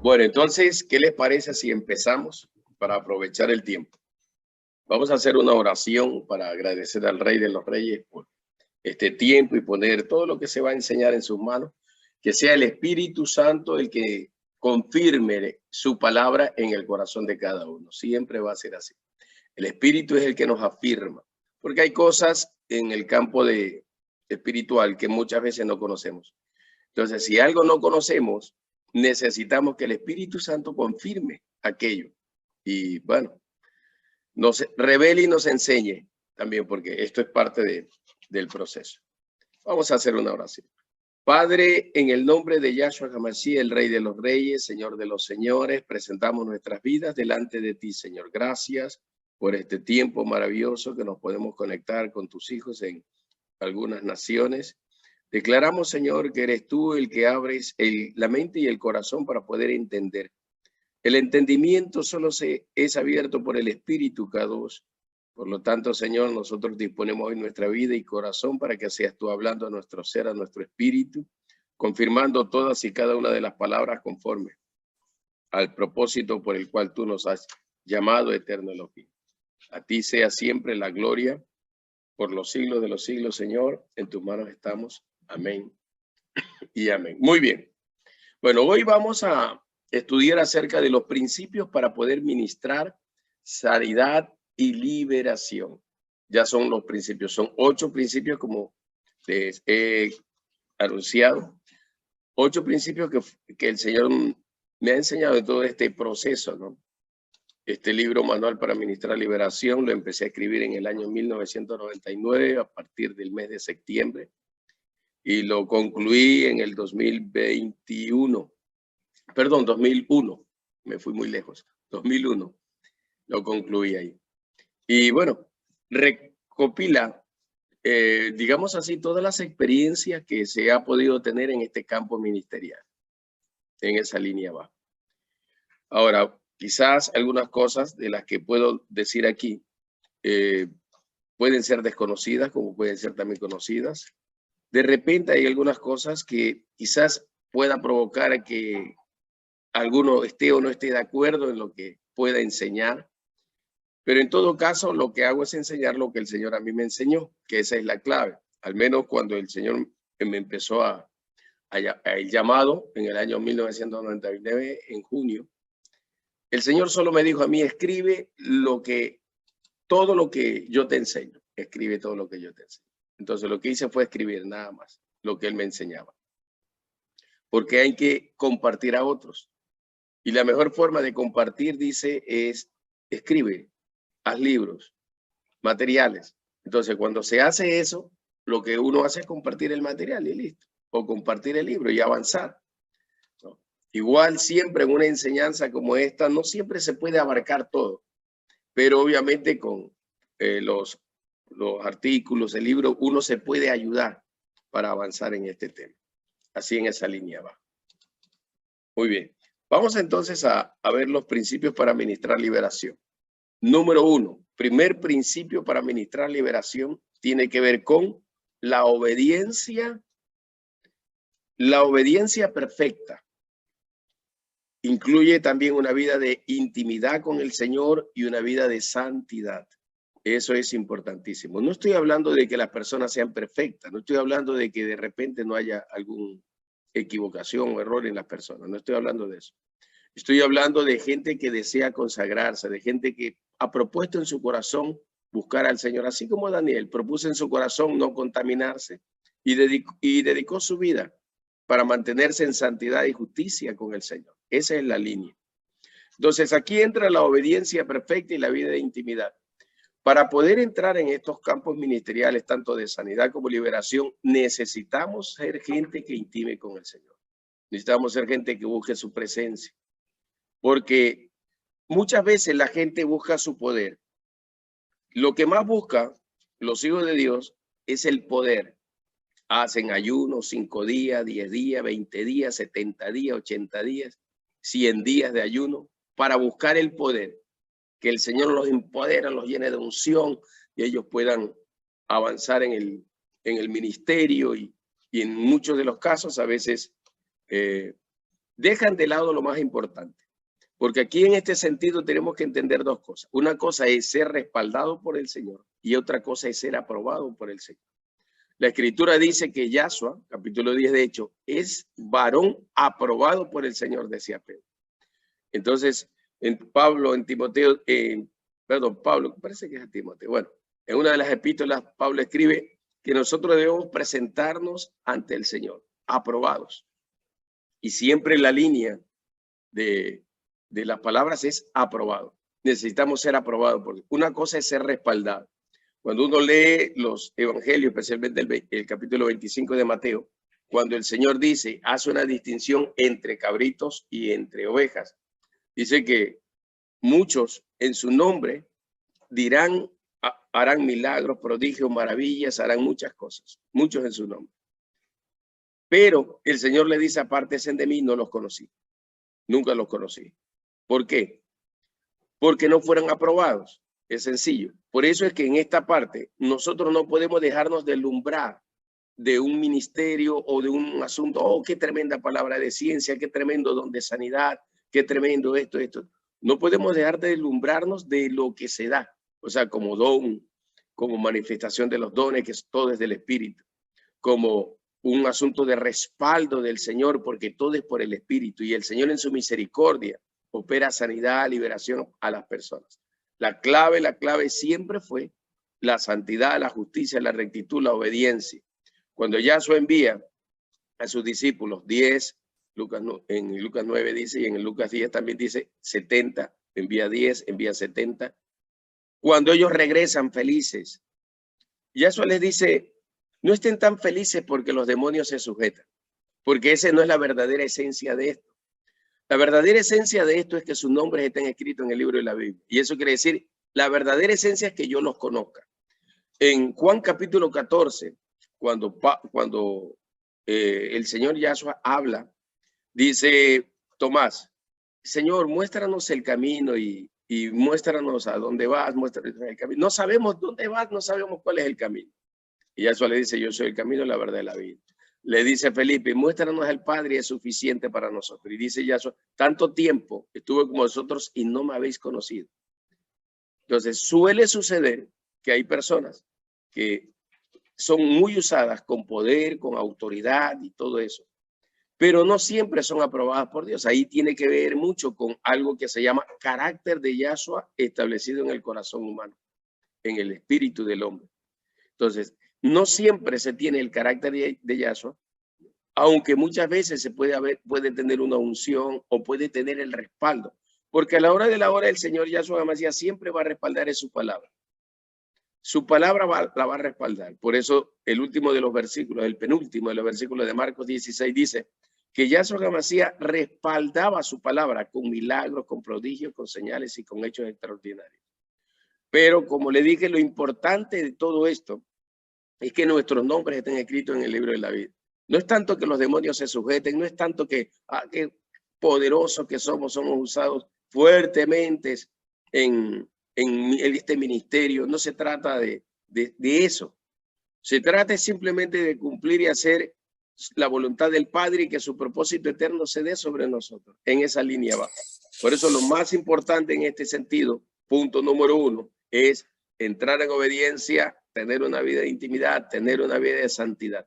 Bueno, entonces, ¿qué les parece si empezamos para aprovechar el tiempo? Vamos a hacer una oración para agradecer al Rey de los Reyes por este tiempo y poner todo lo que se va a enseñar en sus manos, que sea el Espíritu Santo el que confirme su palabra en el corazón de cada uno. Siempre va a ser así. El Espíritu es el que nos afirma, porque hay cosas en el campo espiritual que muchas veces no conocemos. Entonces, si algo no conocemos, necesitamos que el Espíritu Santo confirme aquello. Y bueno, nos revele y nos enseñe también, porque esto es parte del proceso. Vamos a hacer una oración. Padre, en el nombre de Yahshua HaMashiach, el Rey de los Reyes, Señor de los Señores, presentamos nuestras vidas delante de ti, Señor. Gracias por este tiempo maravilloso que nos podemos conectar con tus hijos en algunas naciones. Declaramos, Señor, que eres tú el que abres la mente y el corazón para poder entender. El entendimiento solo es abierto por el Espíritu Kadosh. Por lo tanto, Señor, nosotros disponemos hoy nuestra vida y corazón para que seas tú hablando a nuestro ser, a nuestro espíritu, confirmando todas y cada una de las palabras conforme al propósito por el cual tú nos has llamado, eterno Elohim. A ti sea siempre la gloria por los siglos de los siglos, Señor. En tus manos estamos. Amén y amén. Muy bien. Bueno, hoy vamos a estudiar acerca de los principios para poder ministrar sanidad y liberación. Ya son los principios, son 8 principios como les he anunciado. 8 principios que el Señor me ha enseñado de todo este proceso, ¿no? Este libro, Manual para Ministrar Liberación, lo empecé a escribir en el año 1999, a partir del mes de septiembre, y lo concluí en el 2021. Perdón, 2001. Me fui muy lejos. 2001. Lo concluí ahí. Y bueno, recopila, digamos así, todas las experiencias que se ha podido tener en este campo ministerial, en esa línea va. Ahora, quizás algunas cosas de las que puedo decir aquí pueden ser desconocidas, como pueden ser también conocidas. De repente hay algunas cosas que quizás pueda provocar que alguno esté o no esté de acuerdo en lo que pueda enseñar. Pero en todo caso, lo que hago es enseñar lo que el Señor a mí me enseñó, que esa es la clave. Al menos cuando el Señor me empezó a el llamado en el año 1999, en junio, el Señor solo me dijo a mí, escribe todo lo que yo te enseño. Escribe todo lo que yo te enseño. Entonces lo que hice fue escribir nada más lo que Él me enseñaba. Porque hay que compartir a otros. Y la mejor forma de compartir, dice, es escribe, haz libros, materiales. Entonces, cuando se hace eso, lo que uno hace es compartir el material y listo. O compartir el libro y avanzar, ¿no? Igual siempre en una enseñanza como esta, no siempre se puede abarcar todo. Pero obviamente con los artículos, el libro, uno se puede ayudar para avanzar en este tema. Así en esa línea va. Muy bien. Vamos entonces a ver los principios para ministrar liberación. Número 1, primer principio para ministrar liberación tiene que ver con la obediencia perfecta. Incluye también una vida de intimidad con el Señor y una vida de santidad. Eso es importantísimo. No estoy hablando de que las personas sean perfectas, no estoy hablando de que de repente no haya alguna equivocación o error en las personas, no estoy hablando de eso. Estoy hablando de gente que desea consagrarse, de gente que ha propuesto en su corazón buscar al Señor, así como Daniel propuso en su corazón no contaminarse y dedicó su vida para mantenerse en santidad y justicia con el Señor. Esa es la línea. Entonces aquí entra la obediencia perfecta y la vida de intimidad. Para poder entrar en estos campos ministeriales, tanto de sanidad como liberación, necesitamos ser gente que intime con el Señor. Necesitamos ser gente que busque su presencia. Porque muchas veces la gente busca su poder. Lo que más busca los hijos de Dios es el poder. Hacen ayunos 5 días, 10 días, 20 días, 70 días, 80 días, 100 días de ayuno para buscar el poder. Que el Señor los empodera, los llene de unción y ellos puedan avanzar en el ministerio y en muchos de los casos a veces dejan de lado lo más importante. Porque aquí en este sentido tenemos que entender dos cosas. Una cosa es ser respaldado por el Señor y otra cosa es ser aprobado por el Señor. La Escritura dice que Yahshua, capítulo 10 de Hechos, es varón aprobado por el Señor, decía Pedro. Entonces, Pablo, parece que es a Timoteo. Bueno, en una de las epístolas, Pablo escribe que nosotros debemos presentarnos ante el Señor, aprobados. Y siempre la línea de las palabras es aprobado. Necesitamos ser aprobados. Porque una cosa es ser respaldado. Cuando uno lee los evangelios, especialmente el capítulo 25 de Mateo, cuando el Señor dice, hace una distinción entre cabritos y entre ovejas, dice que muchos en su nombre dirán, harán milagros, prodigios, maravillas, harán muchas cosas, muchos en su nombre. Pero el Señor le dice, apártense de mí, no los conocí, nunca los conocí. ¿Por qué? Porque no fueron aprobados. Es sencillo. Por eso es que en esta parte nosotros no podemos dejarnos deslumbrar de un ministerio o de un asunto. Oh, qué tremenda palabra de ciencia, qué tremendo don de sanidad, qué tremendo esto. No podemos dejar de deslumbrarnos de lo que se da. O sea, como don, como manifestación de los dones, que es todo desde el Espíritu, como un asunto de respaldo del Señor, porque todo es por el Espíritu y el Señor en su misericordia opera sanidad, liberación a las personas. La clave siempre fue la santidad, la justicia, la rectitud, la obediencia. Cuando Yahshua envía a sus discípulos 10, en Lucas 9 dice, y en Lucas 10 también dice 70, envía 10, envía 70. Cuando ellos regresan felices, Yahshua les dice, no estén tan felices porque los demonios se sujetan, porque esa no es la verdadera esencia de esto. La verdadera esencia de esto es que sus nombres estén escritos en el libro de la Biblia. Y eso quiere decir, la verdadera esencia es que yo los conozca. En Juan capítulo 14, cuando el Señor Yahshua habla, dice Tomás, Señor, muéstranos el camino y muéstranos a dónde vas, muéstranos el camino. No sabemos dónde vas, no sabemos cuál es el camino. Y Yahshua le dice, yo soy el camino, la verdad y la vida. Le dice Felipe, muéstranos al Padre y es suficiente para nosotros. Y dice Yahshua, tanto tiempo estuve con vosotros y no me habéis conocido. Entonces suele suceder que hay personas que son muy usadas con poder, con autoridad y todo eso, pero no siempre son aprobadas por Dios. Ahí tiene que ver mucho con algo que se llama carácter de Yahshua establecido en el corazón humano, en el espíritu del hombre. Entonces, no siempre se tiene el carácter de Yahshua, aunque muchas veces se puede tener una unción o puede tener el respaldo, porque a la hora de la hora el Señor Yahshua Hamashiach siempre va a respaldar en su palabra. Su palabra la va a respaldar. Por eso el último de los versículos, el penúltimo de los versículos de Marcos 16 dice que Yahshua Hamashiach respaldaba su palabra con milagros, con prodigios, con señales y con hechos extraordinarios. Pero como le dije, lo importante de todo esto es que nuestros nombres estén escritos en el libro de la vida. No es tanto que los demonios se sujeten, no es tanto que qué poderosos que somos usados fuertemente en este ministerio. No se trata de eso. Se trata simplemente de cumplir y hacer la voluntad del Padre y que su propósito eterno se dé sobre nosotros. En esa línea va. Por eso lo más importante en este sentido, punto número 1, es entrar en obediencia, tener una vida de intimidad, tener una vida de santidad.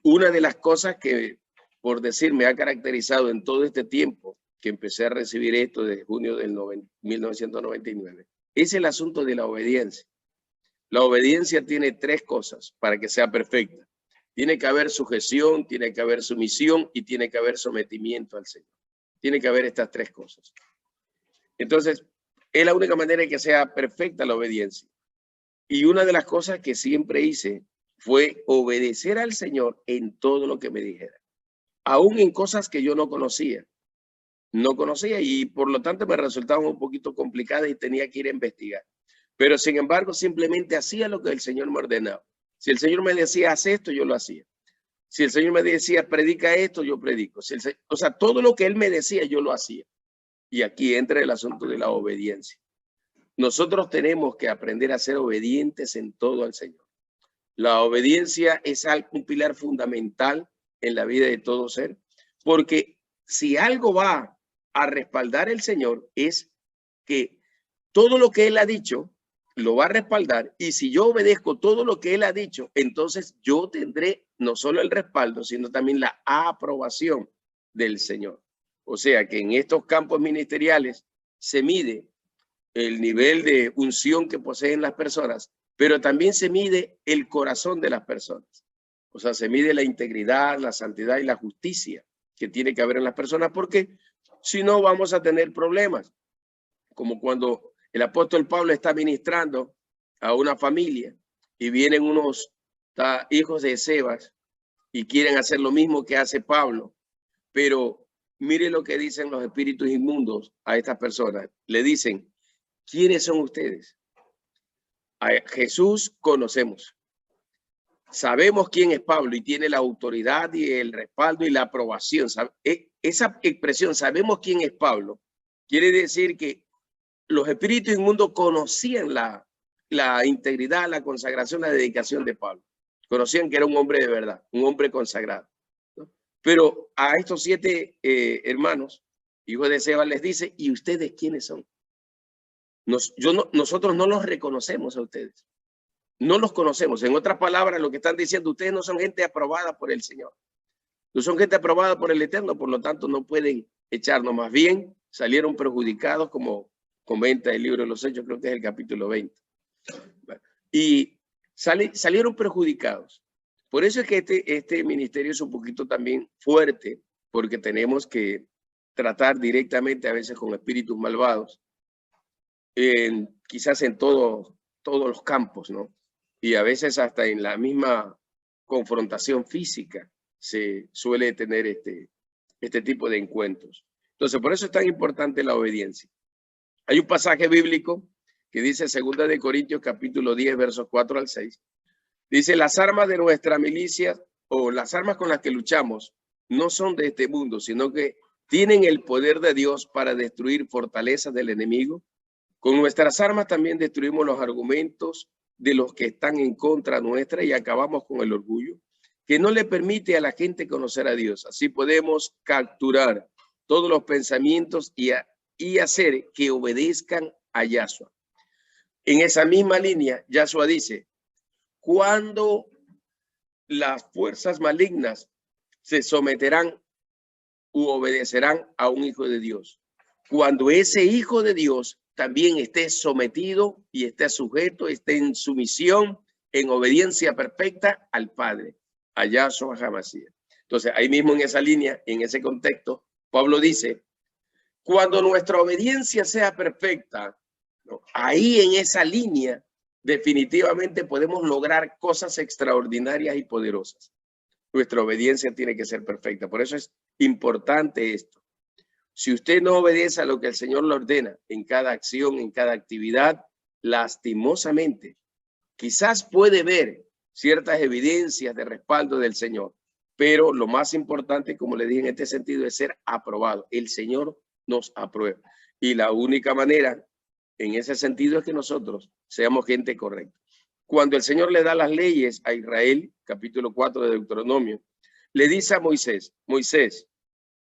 Una de las cosas que, por decir, me ha caracterizado en todo este tiempo que empecé a recibir esto desde junio del 1999, es el asunto de la obediencia. La obediencia tiene 3 cosas para que sea perfecta. Tiene que haber sujeción, tiene que haber sumisión y tiene que haber sometimiento al Señor. Tiene que haber estas 3 cosas. Entonces, es la única manera de que sea perfecta la obediencia. Y una de las cosas que siempre hice fue obedecer al Señor en todo lo que me dijera. Aún en cosas que yo no conocía. No conocía y por lo tanto me resultaban un poquito complicadas y tenía que ir a investigar. Pero sin embargo, simplemente hacía lo que el Señor me ordenaba. Si el Señor me decía, haz esto, yo lo hacía. Si el Señor me decía, predica esto, yo predico. O sea, todo lo que Él me decía, yo lo hacía. Y aquí entra el asunto de la obediencia. Nosotros tenemos que aprender a ser obedientes en todo al Señor. La obediencia es un pilar fundamental en la vida de todo ser, Porque si algo va a respaldar el Señor es que todo lo que Él ha dicho lo va a respaldar, y si yo obedezco todo lo que Él ha dicho, entonces yo tendré no solo el respaldo, sino también la aprobación del Señor. O sea que en estos campos ministeriales se mide el nivel de unción que poseen las personas, pero también se mide el corazón de las personas. O sea, se mide la integridad, la santidad y la justicia que tiene que haber en las personas, porque si no vamos a tener problemas, como cuando el apóstol Pablo está ministrando a una familia y vienen unos hijos de Sebas y quieren hacer lo mismo que hace Pablo, pero mire lo que dicen los espíritus inmundos a estas personas. Le dicen, ¿quiénes son ustedes? A Jesús conocemos. Sabemos quién es Pablo y tiene la autoridad y el respaldo y la aprobación. Esa expresión, sabemos quién es Pablo, quiere decir que los espíritus inmundos conocían la integridad, la consagración, la dedicación de Pablo. Conocían que era un hombre de verdad, un hombre consagrado, ¿no? Pero a estos 7 hermanos, hijos de Sebas, les dice, ¿y ustedes quiénes son? Nosotros no los reconocemos a ustedes. No los conocemos. En otras palabras, lo que están diciendo, ustedes no son gente aprobada por el Señor. No son gente aprobada por el Eterno, por lo tanto no pueden echarnos. Más bien, salieron perjudicados, como comenta el libro de los Hechos, creo que es el capítulo 20. Y salieron perjudicados. Por eso es que este ministerio es un poquito también fuerte, porque tenemos que tratar directamente a veces con espíritus malvados, quizás en todos los campos, ¿no? Y a veces hasta en la misma confrontación física se suele tener este tipo de encuentros. Entonces, por eso es tan importante la obediencia. Hay un pasaje bíblico que dice 2 de Corintios capítulo 10, versos 4 al 6. Dice, las armas de nuestra milicia o las armas con las que luchamos no son de este mundo, sino que tienen el poder de Dios para destruir fortalezas del enemigo. Con nuestras armas también destruimos los argumentos de los que están en contra nuestra y acabamos con el orgullo, que no le permite a la gente conocer a Dios. Así podemos capturar todos los pensamientos y hacer que obedezcan a Yahshua. En esa misma línea, Yahshua dice, cuando las fuerzas malignas se someterán u obedecerán a un hijo de Dios, cuando ese hijo de Dios también esté sometido y esté sujeto, esté en sumisión, en obediencia perfecta al Padre, a Yahshua HaMashiach. Entonces, ahí mismo en esa línea, en ese contexto, Pablo dice, cuando nuestra obediencia sea perfecta, ¿no? Ahí en esa línea, definitivamente podemos lograr cosas extraordinarias y poderosas. Nuestra obediencia tiene que ser perfecta. Por eso es importante esto. Si usted no obedece a lo que el Señor le ordena en cada acción, en cada actividad, lastimosamente, quizás puede ver ciertas evidencias de respaldo del Señor, pero lo más importante, como le dije en este sentido, es ser aprobado. El Señor nos aprueba. Y la única manera en ese sentido es que nosotros seamos gente correcta. Cuando el Señor le da las leyes a Israel, capítulo 4 de Deuteronomio, le dice a Moisés, Moisés,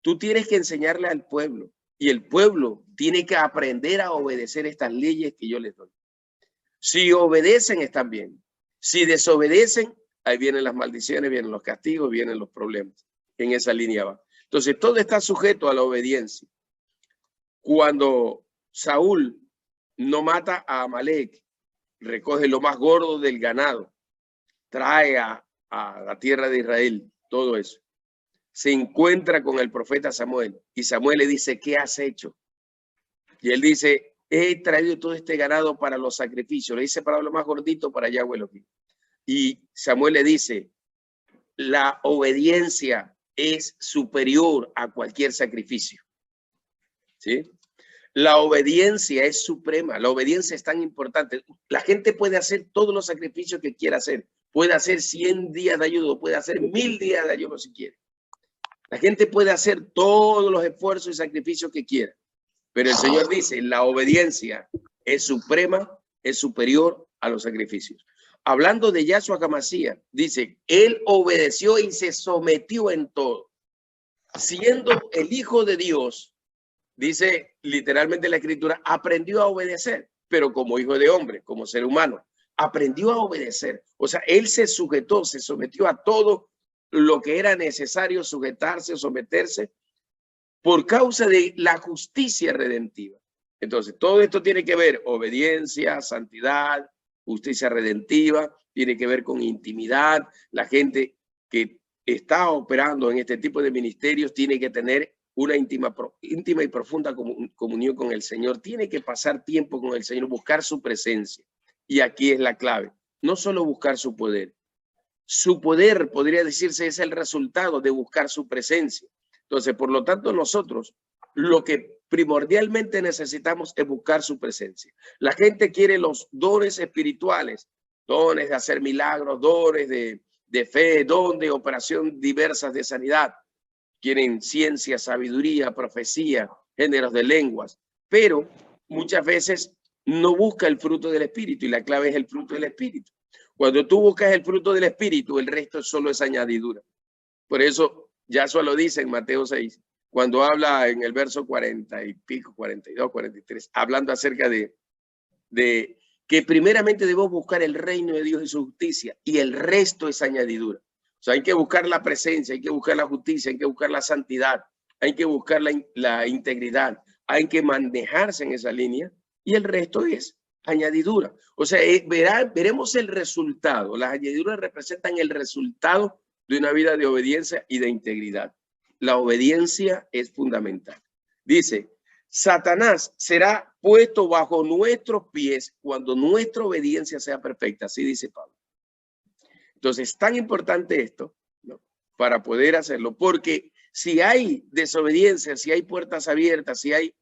tú tienes que enseñarle al pueblo y el pueblo tiene que aprender a obedecer estas leyes que yo les doy. Si obedecen, están bien. Si desobedecen, ahí vienen las maldiciones, vienen los castigos, vienen los problemas. En esa línea va. Entonces, todo está sujeto a la obediencia. Cuando Saúl no mata a Amalek, recoge lo más gordo del ganado, trae a la tierra de Israel, todo eso. Se encuentra con el profeta Samuel y Samuel le dice, ¿qué has hecho? Y él dice, he traído todo este ganado para los sacrificios. Le dice para lo más gordito, para Yahweh Elohim. Y Samuel le dice, la obediencia es superior a cualquier sacrificio. ¿Sí? La obediencia es suprema. La obediencia es tan importante. La gente puede hacer todos los sacrificios que quiera hacer. Puede hacer 100 días de ayuno, puede hacer 1000 días de ayuno si quiere. La gente puede hacer todos los esfuerzos y sacrificios que quiera, pero el Señor dice, la obediencia es suprema, es superior a los sacrificios. Hablando de Yahshua HaMashiach, dice, él obedeció y se sometió en todo. siendo el Hijo de Dios, dice literalmente la Escritura, aprendió a obedecer, pero como hijo de hombre, como ser humano, aprendió a obedecer. O sea, él se sujetó, se sometió a todo lo que era necesario sujetarse, someterse, por causa de la justicia redentiva. Entonces, todo esto tiene que ver obediencia, santidad, justicia redentiva, tiene que ver con intimidad. La gente que está operando en este tipo de ministerios tiene que tener una íntima y profunda comunión con el Señor. Tiene que pasar tiempo con el Señor, buscar su presencia. Y aquí es la clave. No solo buscar su poder. Su poder, podría decirse, es el resultado de buscar su presencia. Entonces, por lo tanto, nosotros lo que primordialmente necesitamos es buscar su presencia. La gente quiere los dones espirituales, dones de hacer milagros, dones de fe, dones de operación diversas de sanidad. Quieren ciencia, sabiduría, profecía, géneros de lenguas, pero muchas veces no busca el fruto del Espíritu, y la clave es el fruto del Espíritu. Cuando tú buscas el fruto del Espíritu, el resto solo es añadidura. Por eso Yahshua lo dice en Mateo 6, cuando habla en el verso 40 y pico, 42, 43, hablando acerca de que primeramente debemos buscar el reino de Dios y su justicia, y el resto es añadidura. O sea, hay que buscar la presencia, hay que buscar la justicia, hay que buscar la santidad, hay que buscar la integridad, hay que manejarse en esa línea, y el resto es añadidura. O sea, veremos el resultado. Las añadiduras representan el resultado de una vida de obediencia y de integridad. La obediencia es fundamental. Dice, Satanás será puesto bajo nuestros pies cuando nuestra obediencia sea perfecta. Así dice Pablo. Entonces, es tan importante esto, ¿no?, para poder hacerlo, porque si hay desobediencia, si hay puertas abiertas, si hay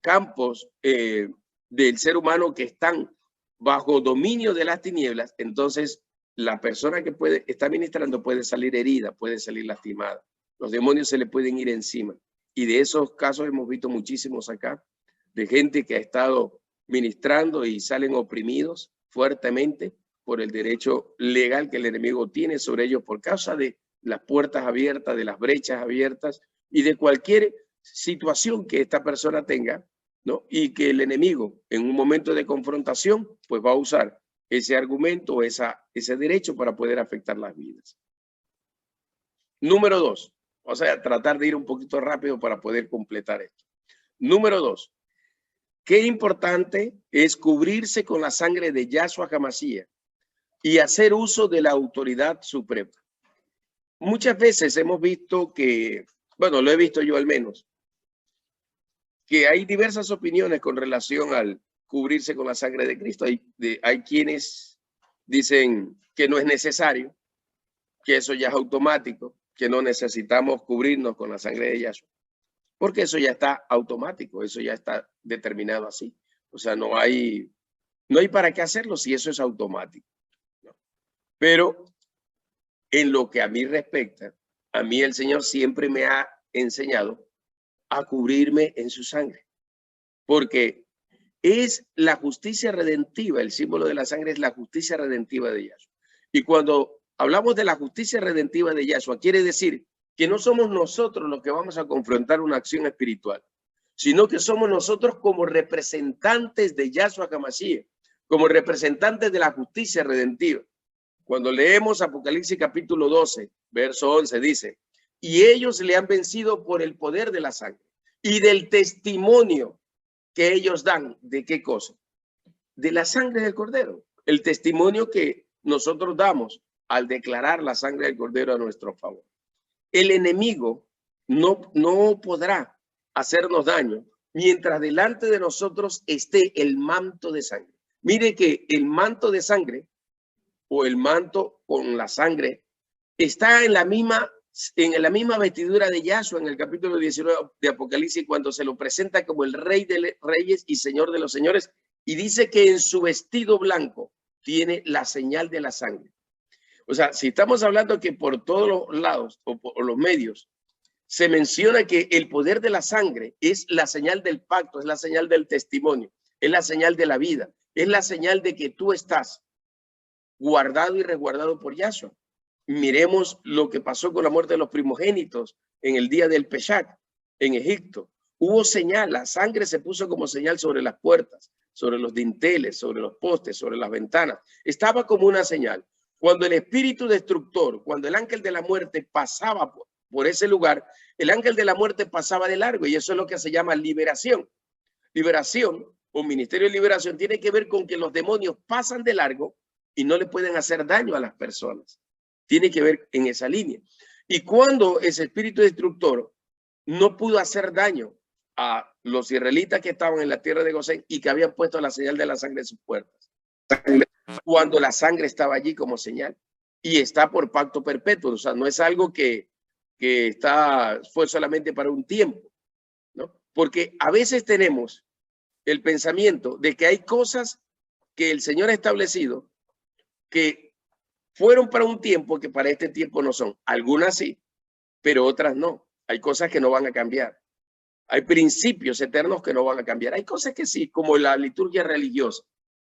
campos del ser humano que están bajo dominio de las tinieblas, entonces la persona que está ministrando puede salir herida, puede salir lastimada. Los demonios se le pueden ir encima. Y de esos casos hemos visto muchísimos acá, de gente que ha estado ministrando y salen oprimidos fuertemente por el derecho legal que el enemigo tiene sobre ellos por causa de las puertas abiertas, de las brechas abiertas y de cualquier situación que esta persona tenga, ¿no? Y que el enemigo en un momento de confrontación pues va a usar ese argumento, ese derecho para poder afectar las vidas. Número 2. O sea, tratar de ir un poquito rápido para poder completar esto. Número 2. Qué importante es cubrirse con la sangre de Yahshua HaMashiach y hacer uso de la autoridad suprema. Muchas veces hemos visto que, bueno, lo he visto yo al menos, que hay diversas opiniones con relación al cubrirse con la sangre de Cristo. Hay quienes dicen que no es necesario, que eso ya es automático, que no necesitamos cubrirnos con la sangre de Yahshua, porque eso ya está automático, eso ya está determinado así. O sea, no hay para qué hacerlo si eso es automático, ¿no? Pero en lo que a mí respecta, a mí el Señor siempre me ha enseñado a cubrirme en su sangre, porque es la justicia redentiva. El símbolo de la sangre es la justicia redentiva de Yahshua. Y cuando hablamos de la justicia redentiva de Yahshua, quiere decir que no somos nosotros los que vamos a confrontar una acción espiritual, sino que somos nosotros como representantes de Yahshua HaMashiach, como representantes de la justicia redentiva. Cuando leemos Apocalipsis capítulo 12, verso 11, dice, y ellos le han vencido por el poder de la sangre y del testimonio que ellos dan. ¿De qué cosa? De la sangre del Cordero. El testimonio que nosotros damos al declarar la sangre del Cordero a nuestro favor. El enemigo no podrá hacernos daño mientras delante de nosotros esté el manto de sangre. Mire que el manto de sangre o el manto con la sangre está en la misma vestidura de Yahshua en el capítulo 19 de Apocalipsis, cuando se lo presenta como el Rey de Reyes y Señor de los Señores, y dice que en su vestido blanco tiene la señal de la sangre. O sea, si estamos hablando que por todos los lados o por los medios se menciona que el poder de la sangre es la señal del pacto, es la señal del testimonio, es la señal de la vida, es la señal de que tú estás guardado y resguardado por Yahshua. Miremos lo que pasó con la muerte de los primogénitos en el día del Peshach en Egipto. Hubo señal, la sangre se puso como señal sobre las puertas, sobre los dinteles, sobre los postes, sobre las ventanas. Estaba como una señal. Cuando el espíritu destructor, cuando el ángel de la muerte pasaba por ese lugar, el ángel de la muerte pasaba de largo, y eso es lo que se llama liberación. Liberación o ministerio de liberación tiene que ver con que los demonios pasan de largo y no le pueden hacer daño a las personas. Tiene que ver en esa línea. Y cuando ese espíritu destructor no pudo hacer daño a los israelitas que estaban en la tierra de Gosén y que habían puesto la señal de la sangre en sus puertas, cuando la sangre estaba allí como señal y está por pacto perpetuo, o sea, no es algo que fue solamente para un tiempo, ¿no? Porque a veces tenemos el pensamiento de que hay cosas que el Señor ha establecido que fueron para un tiempo que para este tiempo no son. Algunas sí, pero otras no. Hay cosas que no van a cambiar. Hay principios eternos que no van a cambiar. Hay cosas que sí, como la liturgia religiosa.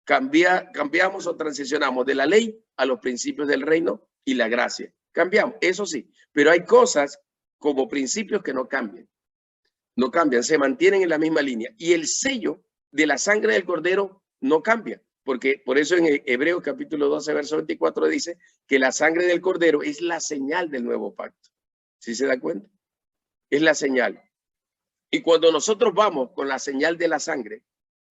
Cambiamos o transicionamos de la ley a los principios del reino y la gracia. Cambiamos, eso sí. Pero hay cosas como principios que no cambian. No cambian, se mantienen en la misma línea. Y el sello de la sangre del Cordero no cambia. Porque por eso en Hebreos capítulo 12, verso 24 dice que la sangre del Cordero es la señal del nuevo pacto. ¿Sí se da cuenta? Es la señal. Y cuando nosotros vamos con la señal de la sangre,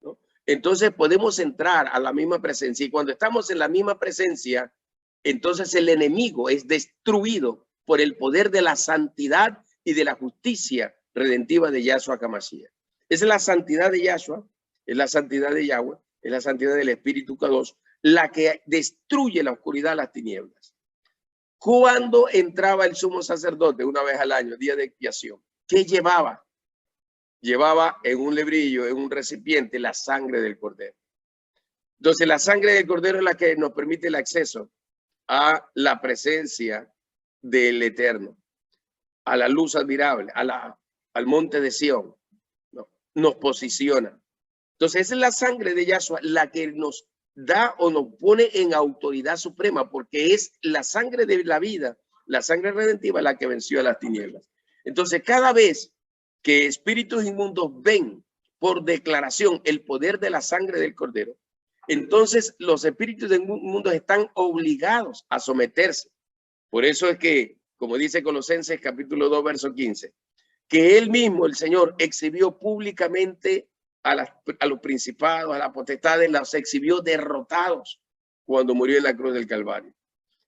¿no? Entonces podemos entrar a la misma presencia. Y cuando estamos en la misma presencia, entonces el enemigo es destruido por el poder de la santidad y de la justicia redentiva de Yahshua HaMashiach. Es la santidad de Yahshua, es la santidad de Yahweh, es la santidad del Espíritu Kadosh, la que destruye la oscuridad, las tinieblas. Cuando entraba el sumo sacerdote una vez al año, día de expiación, ¿qué llevaba? Llevaba en un lebrillo, en un recipiente, la sangre del Cordero. Entonces la sangre del Cordero es la que nos permite el acceso a la presencia del Eterno, a la luz admirable, al monte de Sión, ¿no? Nos posiciona. Entonces esa es la sangre de Yahshua la que nos da o nos pone en autoridad suprema, porque es la sangre de la vida, la sangre redentiva la que venció a las tinieblas. Entonces cada vez que espíritus inmundos ven por declaración el poder de la sangre del Cordero, entonces los espíritus inmundos están obligados a someterse. Por eso es que, como dice Colosenses capítulo 2, verso 15, que él mismo, el Señor, exhibió públicamente a los principados, a las potestades, los exhibió derrotados cuando murió en la cruz del Calvario.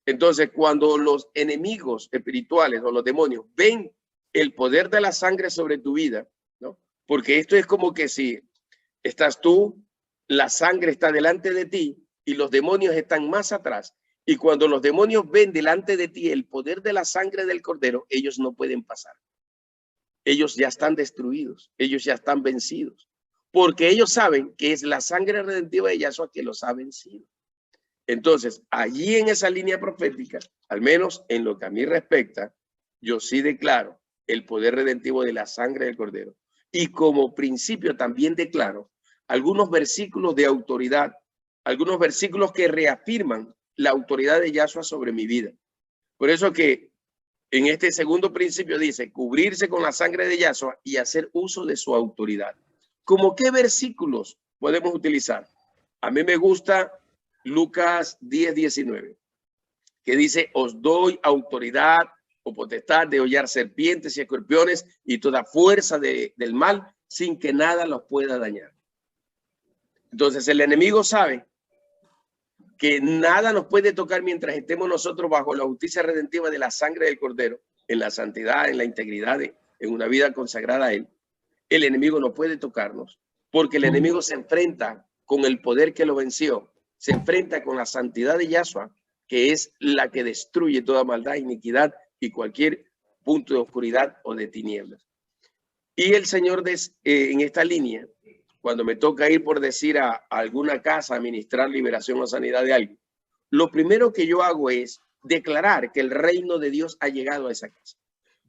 Entonces, cuando los enemigos espirituales o los demonios ven el poder de la sangre sobre tu vida, ¿no? Porque esto es como que si estás tú, la sangre está delante de ti y los demonios están más atrás. Y cuando los demonios ven delante de ti el poder de la sangre del Cordero, ellos no pueden pasar. Ellos ya están destruidos, ellos ya están vencidos, porque ellos saben que es la sangre redentiva de Yahshua que los ha vencido. Entonces, allí en esa línea profética, al menos en lo que a mí respecta, yo sí declaro el poder redentivo de la sangre del Cordero. Y como principio también declaro algunos versículos de autoridad, algunos versículos que reafirman la autoridad de Yahshua sobre mi vida. Por eso que en este segundo principio dice cubrirse con la sangre de Yahshua y hacer uso de su autoridad. ¿Cómo qué versículos podemos utilizar? A mí me gusta Lucas 10:19, que dice, os doy autoridad o potestad de hollar serpientes y escorpiones y toda fuerza del mal sin que nada los pueda dañar. Entonces el enemigo sabe que nada nos puede tocar mientras estemos nosotros bajo la justicia redentiva de la sangre del Cordero, en la santidad, en la integridad, en una vida consagrada a él. El enemigo no puede tocarnos porque el enemigo se enfrenta con el poder que lo venció, se enfrenta con la santidad de Yahshua, que es la que destruye toda maldad, iniquidad y cualquier punto de oscuridad o de tinieblas. Y el Señor en esta línea, cuando me toca ir por decir a alguna casa a ministrar liberación o sanidad de alguien, lo primero que yo hago es declarar que el reino de Dios ha llegado a esa casa.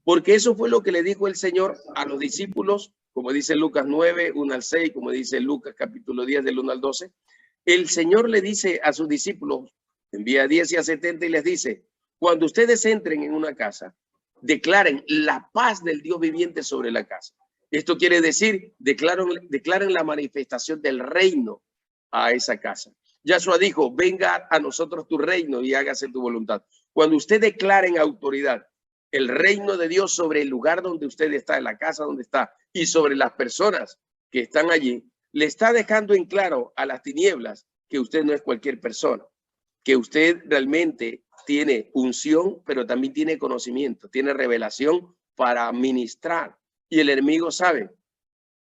Porque eso fue lo que le dijo el Señor a los discípulos, como dice Lucas 9, 1 al 6, como dice Lucas capítulo 10 del 1 al 12. El Señor le dice a sus discípulos, envía a 10 y a 70 y les dice, cuando ustedes entren en una casa, declaren la paz del Dios viviente sobre la casa. Esto quiere decir, declaren la manifestación del reino a esa casa. Yahshua dijo, venga a nosotros tu reino y hágase tu voluntad. Cuando usted declara en autoridad el reino de Dios sobre el lugar donde usted está, en la casa donde está, y sobre las personas que están allí, le está dejando en claro a las tinieblas que usted no es cualquier persona, que usted realmente tiene unción, pero también tiene conocimiento, tiene revelación para ministrar. Y el enemigo sabe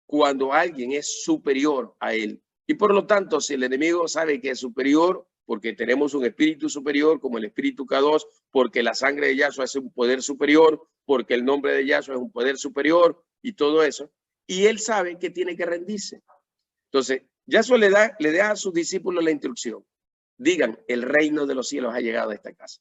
cuando alguien es superior a él. Y por lo tanto, si el enemigo sabe que es superior, porque tenemos un espíritu superior como el espíritu K2, porque la sangre de Yahshua es un poder superior, porque el nombre de Yahshua es un poder superior y todo eso, y él sabe que tiene que rendirse. Entonces, Yahshua le da a sus discípulos la instrucción. Digan, el reino de los cielos ha llegado a esta casa.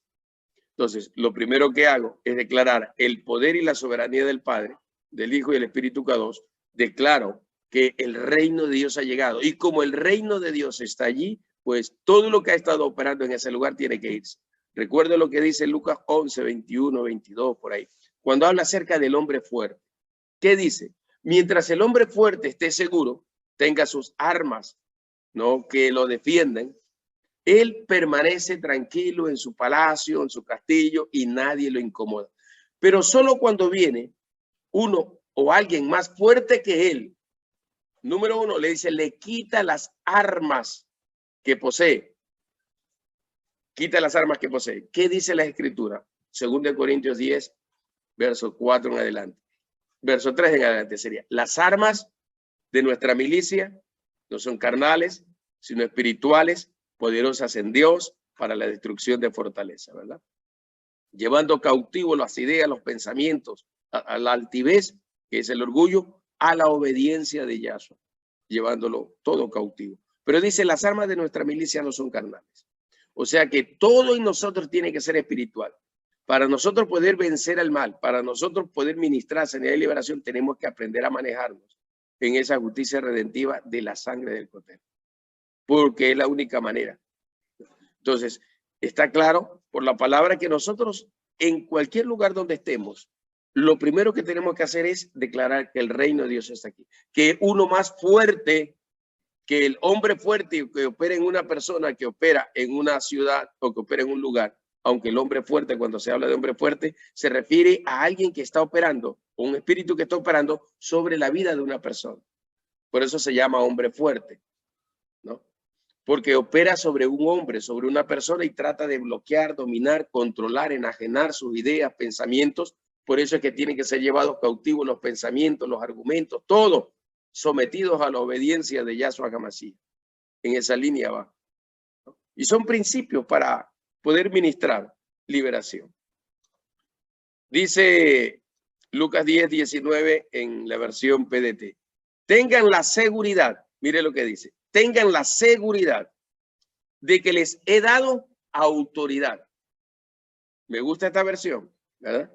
Entonces, lo primero que hago es declarar el poder y la soberanía del Padre, del Hijo y del Espíritu K2. Declaro que el reino de Dios ha llegado. Y como el reino de Dios está allí, pues todo lo que ha estado operando en ese lugar tiene que irse. Recuerdo lo que dice Lucas 11, 21, 22, por ahí. Cuando habla acerca del hombre fuerte. ¿Qué dice? Mientras el hombre fuerte esté seguro, tenga sus armas, ¿no?, que lo defienden, él permanece tranquilo en su palacio, en su castillo, y nadie lo incomoda. Pero solo cuando viene uno o alguien más fuerte que él, número uno, le dice, le quita las armas que posee. Quita las armas que posee. ¿Qué dice la Escritura? 2 Corintios 10, verso 4 en adelante. Verso 3 en adelante sería, las armas de nuestra milicia no son carnales, sino espirituales, poderosas en Dios para la destrucción de fortaleza, ¿verdad? Llevando cautivo las ideas, los pensamientos, a la altivez, que es el orgullo, a la obediencia de Yahshua, llevándolo todo cautivo. Pero dice, las armas de nuestra milicia no son carnales. O sea que todo en nosotros tiene que ser espiritual. Para nosotros poder vencer al mal, para nosotros poder ministrar sanidad y liberación, tenemos que aprender a manejarnos en esa justicia redentiva de la sangre del Cordero, porque es la única manera. Entonces, está claro por la palabra que nosotros en cualquier lugar donde estemos, lo primero que tenemos que hacer es declarar que el reino de Dios está aquí, que uno más fuerte, que el hombre fuerte que opera en una persona, que opera en una ciudad o que opera en un lugar, aunque el hombre fuerte, cuando se habla de hombre fuerte, se refiere a alguien que está operando, un espíritu que está operando sobre la vida de una persona. Por eso se llama hombre fuerte, ¿no? Porque opera sobre un hombre, sobre una persona, y trata de bloquear, dominar, controlar, enajenar sus ideas, pensamientos. Por eso es que tienen que ser llevados cautivos los pensamientos, los argumentos, todo sometidos a la obediencia de Yahshua HaMashiach. En esa línea va, ¿no? Y son principios para poder ministrar liberación. Dice Lucas 10, 19 en la versión PDT. Tengan la seguridad, mire lo que dice, tengan la seguridad de que les he dado autoridad. Me gusta esta versión, ¿verdad?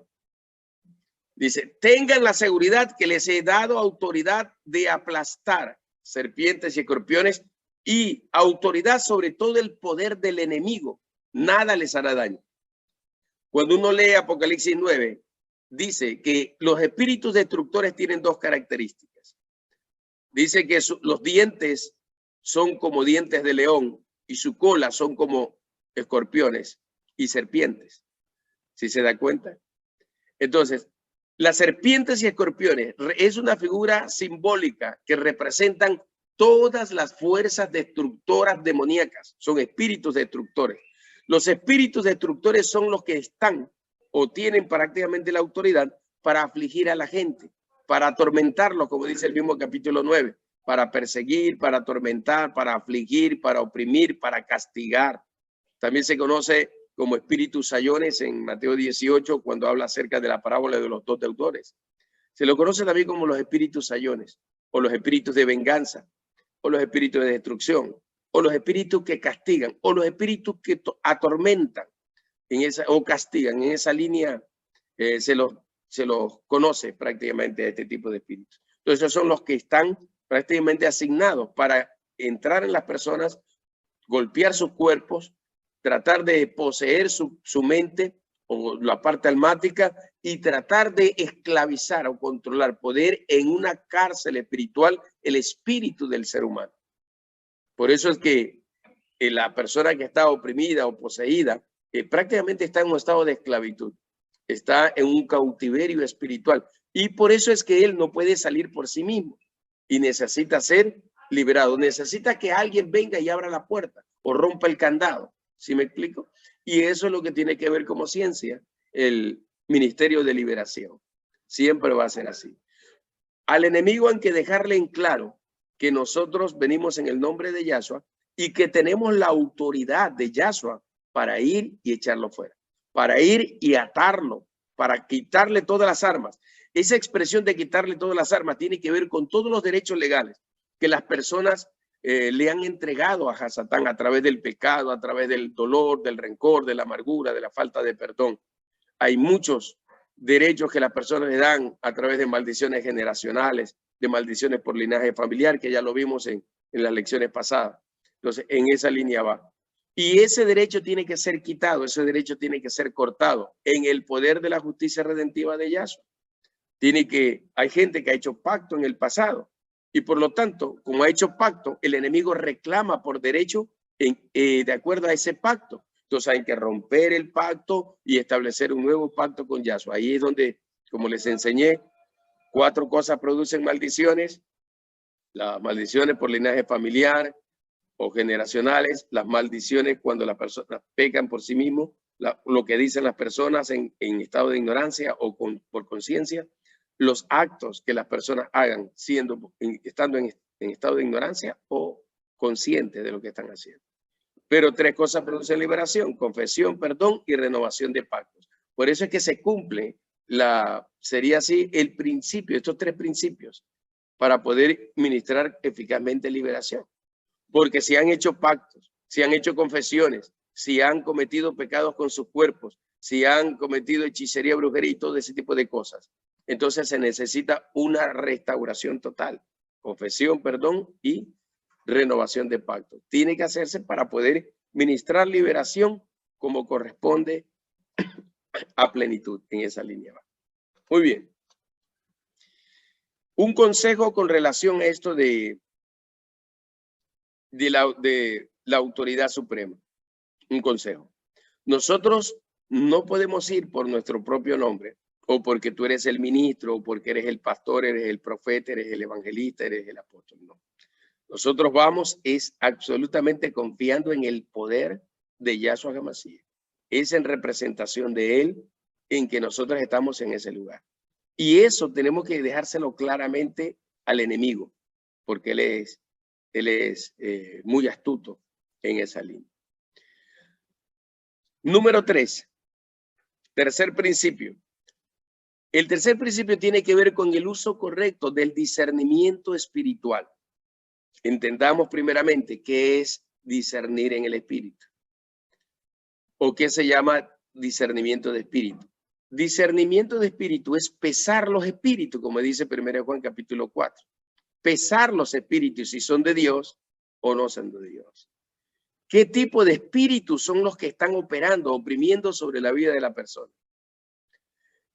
Dice, tengan la seguridad que les he dado autoridad de aplastar serpientes y escorpiones y autoridad sobre todo el poder del enemigo. Nada les hará daño. Cuando uno lee Apocalipsis 9, dice que los espíritus destructores tienen dos características. Dice que los dientes son como dientes de león y su cola son como escorpiones y serpientes. ¿Sí se da cuenta? Entonces, las serpientes y escorpiones es una figura simbólica que representan todas las fuerzas destructoras demoníacas. Son espíritus destructores. Los espíritus destructores son los que están o tienen prácticamente la autoridad para afligir a la gente, para atormentarlos, como dice el mismo capítulo 9, para perseguir, para atormentar, para afligir, para oprimir, para castigar. También se conoce como espíritus sayones en Mateo 18, cuando habla acerca de la parábola de los dos deudores. Se lo conoce también como los espíritus sayones, o los espíritus de venganza, o los espíritus de destrucción, o los espíritus que castigan, o los espíritus que atormentan en esa, o castigan. En esa línea se los conoce prácticamente a este tipo de espíritus. Entonces, esos son los que están prácticamente asignados para entrar en las personas, golpear sus cuerpos, tratar de poseer su mente o la parte almática y tratar de esclavizar o controlar, poder en una cárcel espiritual el espíritu del ser humano. Por eso es que la persona que está oprimida o poseída prácticamente está en un estado de esclavitud, está en un cautiverio espiritual, y por eso es que él no puede salir por sí mismo y necesita ser liberado, necesita que alguien venga y abra la puerta o rompa el candado. ¿Sí me explico? Y eso es lo que tiene que ver como ciencia, el ministerio de liberación. Siempre va a ser así. Al enemigo hay que dejarle en claro que nosotros venimos en el nombre de Yahshua y que tenemos la autoridad de Yahshua para ir y echarlo fuera, para ir y atarlo, para quitarle todas las armas. Esa expresión de quitarle todas las armas tiene que ver con todos los derechos legales que las personas le han entregado a Hasatán a través del pecado, a través del dolor, del rencor, de la amargura, de la falta de perdón. Hay muchos derechos que las personas le dan a través de maldiciones generacionales, de maldiciones por linaje familiar, que ya lo vimos en las lecciones pasadas. Entonces, en esa línea va. Y ese derecho tiene que ser quitado, ese derecho tiene que ser cortado en el poder de la justicia redentiva de Yahshua. Hay gente que ha hecho pacto en el pasado y por lo tanto, como ha hecho pacto, el enemigo reclama por derecho de acuerdo a ese pacto. Entonces hay que romper el pacto y establecer un nuevo pacto con Yahshua. Ahí es donde, como les enseñé, 4 cosas producen maldiciones. Las maldiciones por linaje familiar o generacionales, las maldiciones cuando las personas pecan por sí mismos, lo que dicen las personas en estado de ignorancia o por conciencia, los actos que las personas hagan estando en estado de ignorancia o conscientes de lo que están haciendo. Pero 3 cosas producen liberación: confesión, perdón y renovación de pactos. Por eso es que se cumple sería así el principio, estos 3 principios, para poder ministrar eficazmente liberación. Porque si han hecho pactos, si han hecho confesiones, si han cometido pecados con sus cuerpos, si han cometido hechicería, brujería y todo ese tipo de cosas, entonces se necesita una restauración total, confesión, perdón y renovación de pacto. Tiene que hacerse para poder ministrar liberación como corresponde a plenitud en esa línea. Muy bien. Un consejo con relación a esto de la autoridad suprema. Un consejo. Nosotros no podemos ir por nuestro propio nombre o porque tú eres el ministro o porque eres el pastor, eres el profeta, eres el evangelista, eres el apóstol. No. Nosotros vamos absolutamente confiando en el poder de Yahshua HaMashiach. Es en representación de él en que nosotros estamos en ese lugar. Y eso tenemos que dejárselo claramente al enemigo, porque él es muy astuto en esa línea. Número 3, tercer principio. El tercer principio tiene que ver con el uso correcto del discernimiento espiritual. Entendamos primeramente qué es discernir en el espíritu o qué se llama discernimiento de espíritu. Discernimiento de espíritu es pesar los espíritus, como dice 1 Juan capítulo 4. Pesar los espíritus si son de Dios o no son de Dios. ¿Qué tipo de espíritus son los que están operando, oprimiendo sobre la vida de la persona?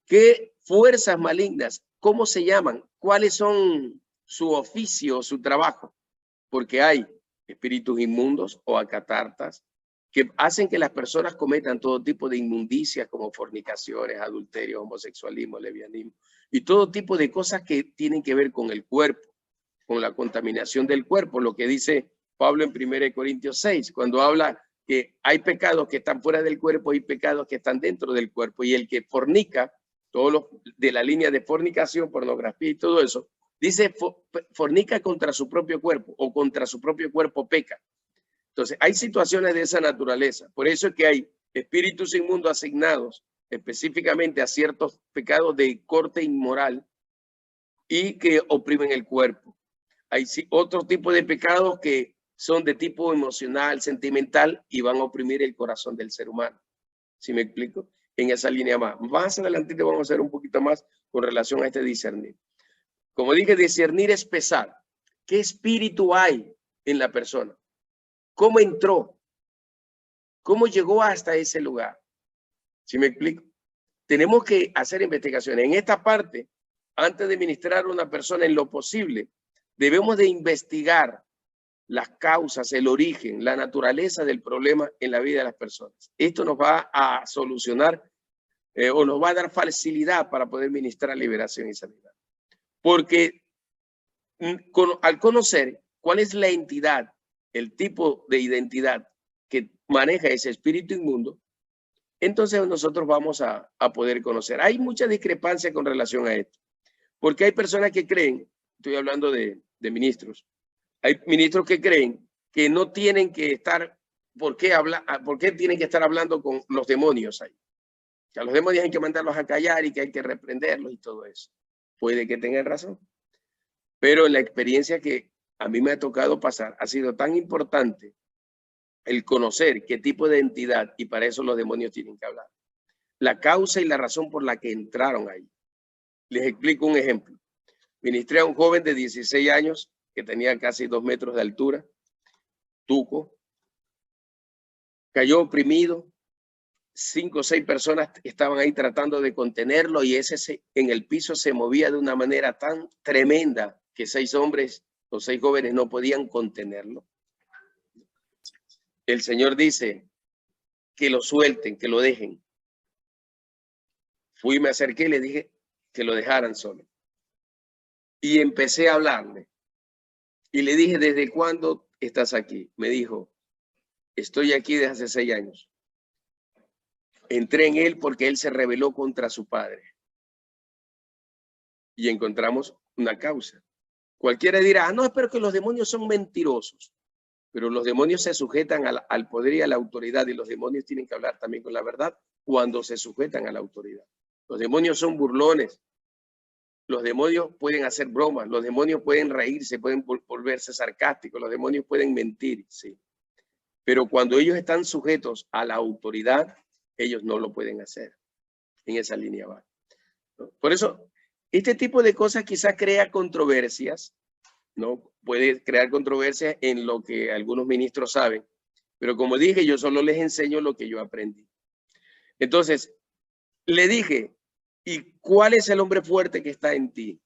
¿Qué fuerzas malignas? ¿Cómo se llaman? ¿Cuáles son su oficio, su trabajo? Porque hay espíritus inmundos o acatartas que hacen que las personas cometan todo tipo de inmundicias como fornicaciones, adulterio, homosexualismo, lesbianismo y todo tipo de cosas que tienen que ver con el cuerpo, con la contaminación del cuerpo, lo que dice Pablo en 1 Corintios 6, cuando habla que hay pecados que están fuera del cuerpo y pecados que están dentro del cuerpo, y el que fornica, todos los de la línea de fornicación, pornografía y todo eso, dice fornica contra su propio cuerpo o contra su propio cuerpo peca. Entonces, hay situaciones de esa naturaleza. Por eso es que hay espíritus inmundos asignados específicamente a ciertos pecados de corte inmoral y que oprimen el cuerpo. Hay otro tipo de pecados que son de tipo emocional, sentimental y van a oprimir el corazón del ser humano. ¿Sí me explico? En esa línea más. Más adelante vamos a hacer un poquito más con relación a este discernir. Como dije, discernir es pesar. ¿Qué espíritu hay en la persona? ¿Cómo entró? ¿Cómo llegó hasta ese lugar? ¿Sí me explico? tenemos que hacer investigaciones. En esta parte, antes de ministrar a una persona en lo posible, debemos de investigar las causas, el origen, la naturaleza del problema en la vida de las personas. Esto nos va a solucionar o nos va a dar facilidad para poder ministrar liberación y sanidad. Porque al conocer cuál es la entidad, el tipo de identidad que maneja ese espíritu inmundo, entonces nosotros vamos a poder conocer. Hay mucha discrepancia con relación a esto, porque hay personas que creen, estoy hablando de ministros, hay ministros que creen que no tienen que estar, ¿por qué tienen que estar hablando con los demonios ahí? Que a los demonios hay que mandarlos a callar y que hay que reprenderlos y todo eso. Puede que tengan razón, pero la experiencia que a mí me ha tocado pasar ha sido tan importante el conocer qué tipo de entidad, y para eso los demonios tienen que hablar. La causa y la razón por la que entraron ahí. Les explico un ejemplo. Ministré a un joven de 16 años que tenía casi 2 metros de altura, tuco, cayó oprimido, 5 o 6 personas estaban ahí tratando de contenerlo y ese en el piso se movía de una manera tan tremenda que 6 hombres o 6 jóvenes no podían contenerlo. El Señor dice que lo suelten, que lo dejen. Fui, me acerqué y le dije que lo dejaran solo. Y empecé a hablarle. Y le dije, ¿desde cuándo estás aquí? Me dijo, estoy aquí desde hace 6 años. Entré en él porque él se rebeló contra su padre. Y encontramos una causa. Cualquiera dirá, no, pero que los demonios son mentirosos. Pero los demonios se sujetan al poder y a la autoridad, y los demonios tienen que hablar también con la verdad cuando se sujetan a la autoridad. Los demonios son burlones. Los demonios pueden hacer bromas, los demonios pueden reírse, pueden volverse sarcásticos, los demonios pueden mentir, sí. Pero cuando ellos están sujetos a la autoridad, ellos no lo pueden hacer. En esa línea va, ¿no? Por eso, este tipo de cosas quizás crea controversias, ¿no? Puede crear controversias en lo que algunos ministros saben, pero como dije, yo solo les enseño lo que yo aprendí. Entonces, le dije, ¿y cuál es el hombre fuerte que está en ti?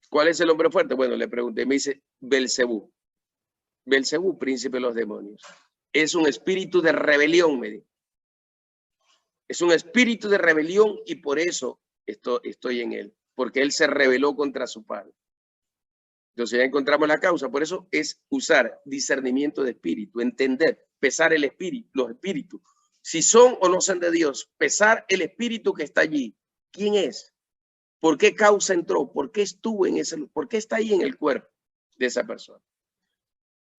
¿Cuál es el hombre fuerte? Bueno, le pregunté, me dice, Belcebú. Belcebú, príncipe de los demonios. Es un espíritu de rebelión, me dijo. Es un espíritu de rebelión y por eso estoy en él, porque él se rebeló contra su padre. Entonces ya encontramos la causa. Por eso es usar discernimiento de espíritu, entender, pesar el espíritu, los espíritus. Si son o no son de Dios, pesar el espíritu que está allí. ¿Quién es? ¿Por qué causa entró? ¿Por qué estuvo en ese? ¿Por qué está ahí en el cuerpo de esa persona?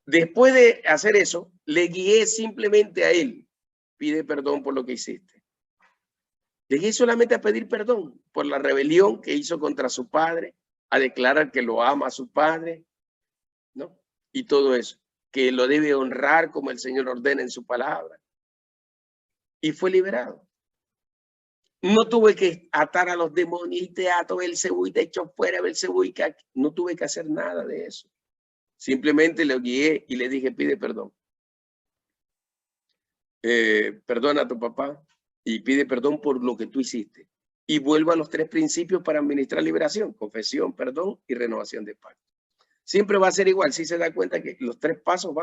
Después de hacer eso, le guié simplemente a él. Pide perdón por lo que hiciste. Le guié solamente a pedir perdón por la rebelión que hizo contra su padre, a declarar que lo ama a su padre, ¿no? Y todo eso, que lo debe honrar como el Señor ordena en su palabra. Y fue liberado. No tuve que atar a los demonios y te ato Belcebú y te echo fuera Belcebú y que no tuve que hacer nada de eso. Simplemente le guié y le dije, pide perdón. Perdona a tu papá y pide perdón por lo que tú hiciste. Y vuelvo a los 3 principios para administrar liberación: confesión, perdón y renovación de pacto. Siempre va a ser igual. Si se da cuenta que los 3 pasos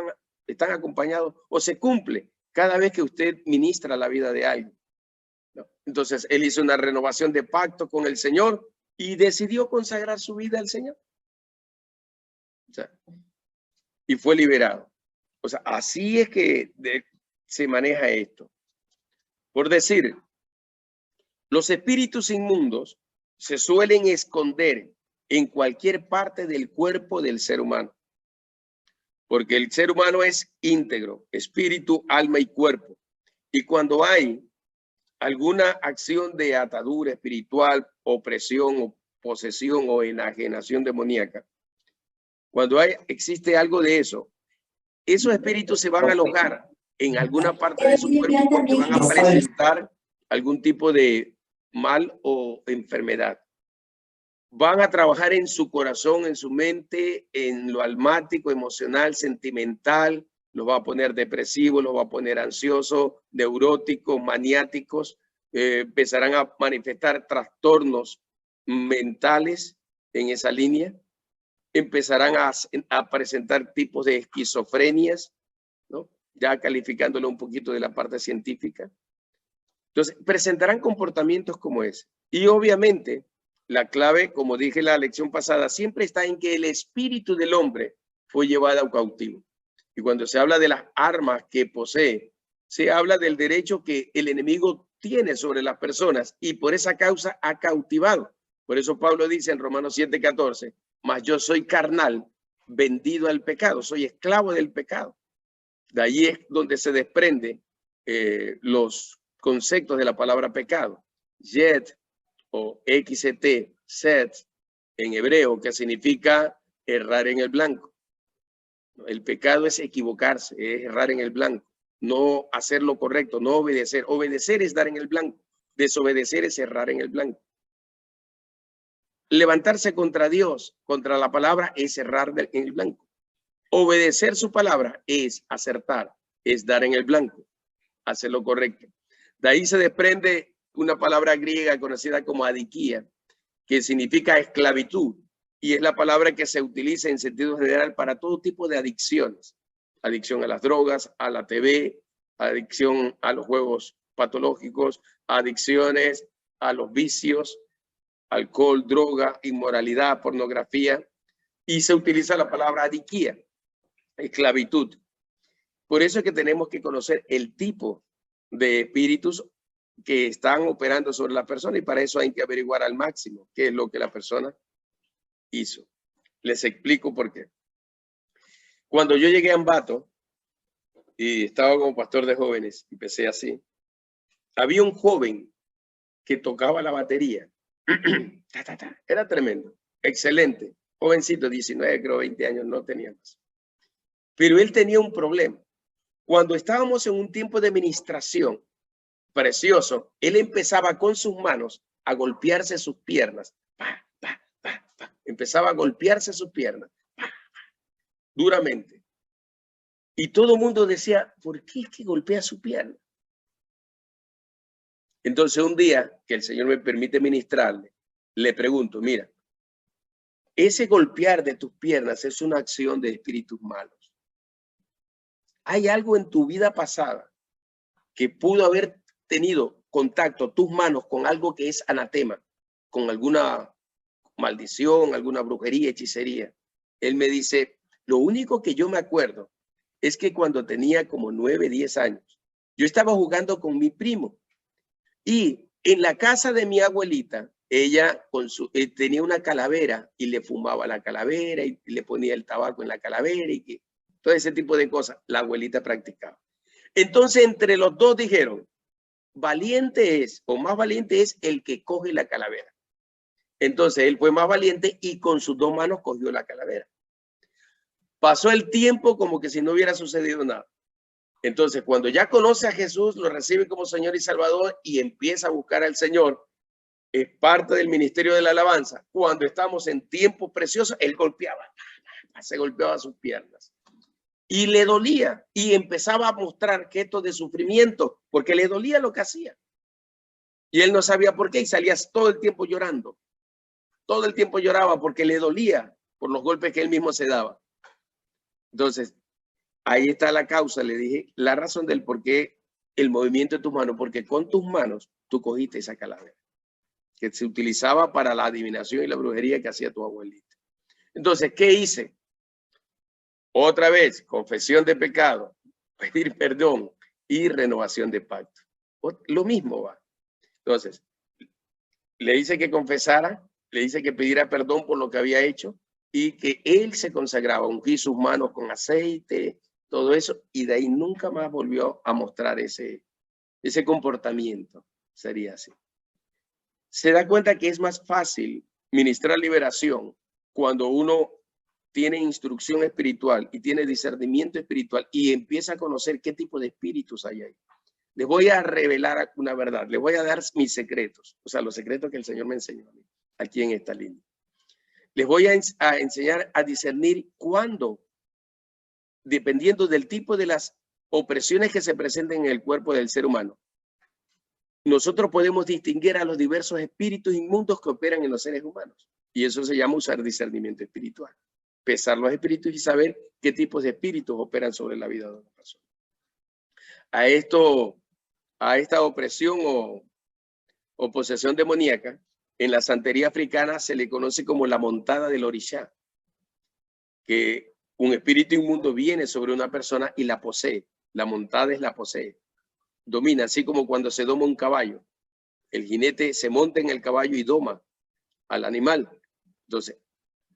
están acompañados o se cumple cada vez que usted ministra la vida de alguien, ¿no? Entonces él hizo una renovación de pacto con el Señor y decidió consagrar su vida al Señor. O sea, y fue liberado. O sea, así es que se maneja esto. Por decir, los espíritus inmundos se suelen esconder en cualquier parte del cuerpo del ser humano, porque el ser humano es íntegro, espíritu, alma y cuerpo. Y cuando hay alguna acción de atadura espiritual, opresión o posesión o enajenación demoníaca, cuando existe algo de eso, esos espíritus se van a alojar en alguna parte de su cuerpo porque van a presentar algún tipo de mal o enfermedad. Van a trabajar en su corazón, en su mente, en lo almático, emocional, sentimental. Los va a poner depresivos, los va a poner ansiosos, neuróticos, maniáticos. empezarán a manifestar trastornos mentales en esa línea, empezarán a presentar tipos de esquizofrenias, ¿no? Ya calificándolo un poquito de la parte científica. Entonces, presentarán comportamientos como ese. Y obviamente, la clave, como dije en la lección pasada, siempre está en que el espíritu del hombre fue llevado cautivo. Y cuando se habla de las armas que posee, se habla del derecho que el enemigo tiene sobre las personas y por esa causa ha cautivado. Por eso Pablo dice en Romanos 7:14, mas yo soy carnal, vendido al pecado, soy esclavo del pecado. De ahí es donde se desprende los conceptos de la palabra pecado. Yet o XT, set en hebreo, que significa errar en el blanco. El pecado es equivocarse, es errar en el blanco, no hacer lo correcto, no obedecer. Obedecer es dar en el blanco, desobedecer es errar en el blanco. Levantarse contra Dios, contra la palabra, es errar en el blanco. Obedecer su palabra es acertar, es dar en el blanco, hacer lo correcto. De ahí se desprende una palabra griega conocida como adiquía, que significa esclavitud, y es la palabra que se utiliza en sentido general para todo tipo de adicciones. Adicción a las drogas, a la TV, adicción a los juegos patológicos, adicciones a los vicios, alcohol, droga, inmoralidad, pornografía, y se utiliza la palabra adiquía, esclavitud. Por eso es que tenemos que conocer el tipo de espíritus que están operando sobre la persona y para eso hay que averiguar al máximo qué es lo que la persona hizo. Les explico por qué. Cuando yo llegué a Ambato y estaba como pastor de jóvenes, empecé así, había un joven que tocaba la batería. Era tremendo, excelente, jovencito, 19, creo 20 años, no tenía más. Pero él tenía un problema. Cuando estábamos en un tiempo de ministración precioso, él empezaba con sus manos a golpearse sus piernas. Empezaba a golpearse sus piernas duramente. Y todo el mundo decía, ¿por qué es que golpea su pierna? Entonces un día que el Señor me permite ministrarle, le pregunto, mira, ese golpear de tus piernas es una acción de espíritus malos. ¿Hay algo en tu vida pasada que pudo haber tenido contacto tus manos con algo que es anatema, con alguna maldición, alguna brujería, hechicería? Él me dice, lo único que yo me acuerdo es que cuando tenía como 9, 10 años, yo estaba jugando con mi primo y en la casa de mi abuelita, ella tenía una calavera y le fumaba la calavera y le ponía el tabaco en la calavera y todo ese tipo de cosas. La abuelita practicaba. Entonces, entre los dos dijeron, valiente es, o más valiente es el que coge la calavera. Entonces, él fue más valiente y con sus dos manos cogió la calavera. Pasó el tiempo como que si no hubiera sucedido nada. Entonces, cuando ya conoce a Jesús, lo recibe como Señor y Salvador y empieza a buscar al Señor, es parte del ministerio de la alabanza. Cuando estamos en tiempos preciosos, él se golpeaba sus piernas. Y le dolía y empezaba a mostrar gestos de sufrimiento porque le dolía lo que hacía. Y él no sabía por qué y salía todo el tiempo llorando. Todo el tiempo lloraba porque le dolía por los golpes que él mismo se daba. Entonces, ahí está la causa, le dije, la razón del por qué el movimiento de tus manos, porque con tus manos tú cogiste esa calavera que se utilizaba para la adivinación y la brujería que hacía tu abuelita. Entonces, ¿qué hice? Otra vez, confesión de pecado, pedir perdón y renovación de pacto. Lo mismo va. Entonces, le dice que confesara, le dice que pidiera perdón por lo que había hecho y que él se consagraba, ungí sus manos con aceite, todo eso, y de ahí nunca más volvió a mostrar ese comportamiento. Sería así. Se da cuenta que es más fácil ministrar liberación cuando uno tiene instrucción espiritual y tiene discernimiento espiritual y empieza a conocer qué tipo de espíritus hay ahí. Les voy a revelar una verdad, les voy a dar mis secretos, o sea, los secretos que el Señor me enseñó a mí, aquí en esta línea. Les voy a enseñar a discernir cuándo, dependiendo del tipo de las opresiones que se presenten en el cuerpo del ser humano, nosotros podemos distinguir a los diversos espíritus inmundos que operan en los seres humanos. Y eso se llama usar discernimiento espiritual. Pesar los espíritus y saber qué tipos de espíritus operan sobre la vida de una persona. A esta opresión o posesión demoníaca, en la santería africana se le conoce como la montada del orishá, que un espíritu inmundo viene sobre una persona y la posee. La montada es la posee. Domina, así como cuando se doma un caballo. El jinete se monta en el caballo y doma al animal. Entonces,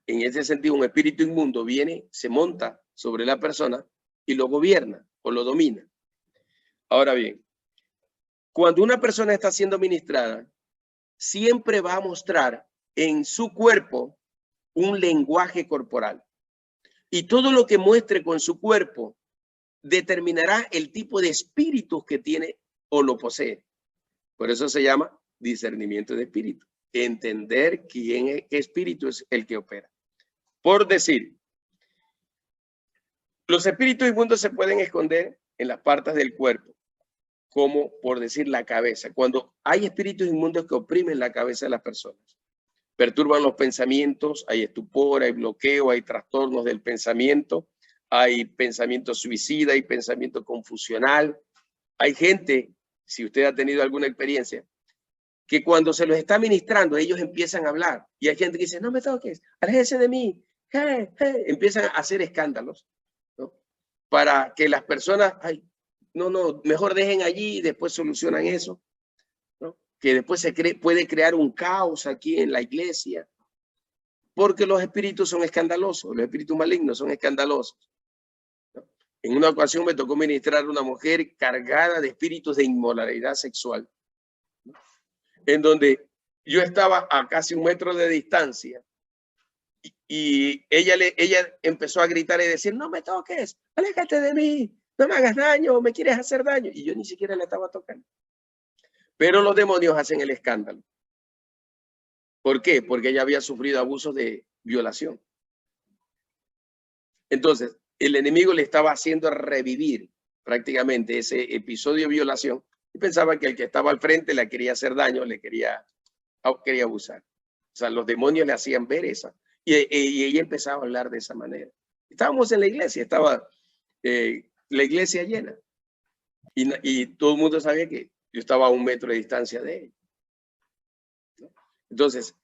en ese sentido, un espíritu inmundo viene, se monta sobre la persona y lo gobierna o lo domina. Ahora bien, cuando una persona está siendo ministrada, siempre va a mostrar en su cuerpo un lenguaje corporal. Y todo lo que muestre con su cuerpo determinará el tipo de espíritus que tiene o lo posee. Por eso se llama discernimiento de espíritu. Entender qué espíritu es el que opera. Por decir, los espíritus inmundos se pueden esconder en las partes del cuerpo, como por decir la cabeza. Cuando hay espíritus inmundos que oprimen la cabeza de las personas, perturban los pensamientos, hay estupor, hay bloqueo, hay trastornos del pensamiento, hay pensamiento suicida, hay pensamiento confusional. Hay gente, si usted ha tenido alguna experiencia, que cuando se los está ministrando, ellos empiezan a hablar. Y hay gente que dice, no me toques, aléjese de mí. Hey, hey. Empiezan a hacer escándalos, ¿no? Para que las personas, ay, no, mejor dejen allí y después solucionan eso, ¿no? Que después puede crear un caos aquí en la iglesia. Porque los espíritus son escandalosos, los espíritus malignos son escandalosos. En una ocasión me tocó ministrar a una mujer cargada de espíritus de inmoralidad sexual, en donde yo estaba a casi 1 metro de distancia y ella empezó a gritar y decir, no me toques, aléjate de mí, no me hagas daño, me quieres hacer daño. Y yo ni siquiera le estaba tocando. Pero los demonios hacen el escándalo. ¿Por qué? Porque ella había sufrido abusos de violación. Entonces, el enemigo le estaba haciendo revivir prácticamente ese episodio de violación y pensaba que el que estaba al frente le quería hacer daño, quería abusar. O sea, los demonios le hacían ver esa. Y ella empezaba a hablar de esa manera. Estábamos en la iglesia, estaba la iglesia llena. Y todo el mundo sabía que yo estaba a 1 metro de distancia de ella. Entonces,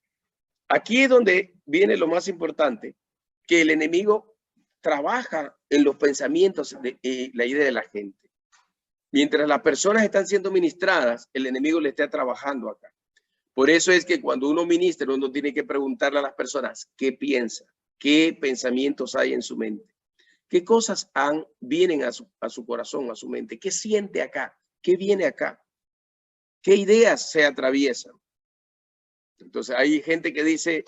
aquí es donde viene lo más importante, que el enemigo trabaja en los pensamientos y la idea de la gente. Mientras las personas están siendo ministradas, el enemigo le está trabajando acá. Por eso es que cuando uno ministra, uno tiene que preguntarle a las personas qué piensa, qué pensamientos hay en su mente, qué cosas vienen a su corazón, a su mente, qué siente acá, qué viene acá, qué ideas se atraviesan. Entonces hay gente que dice,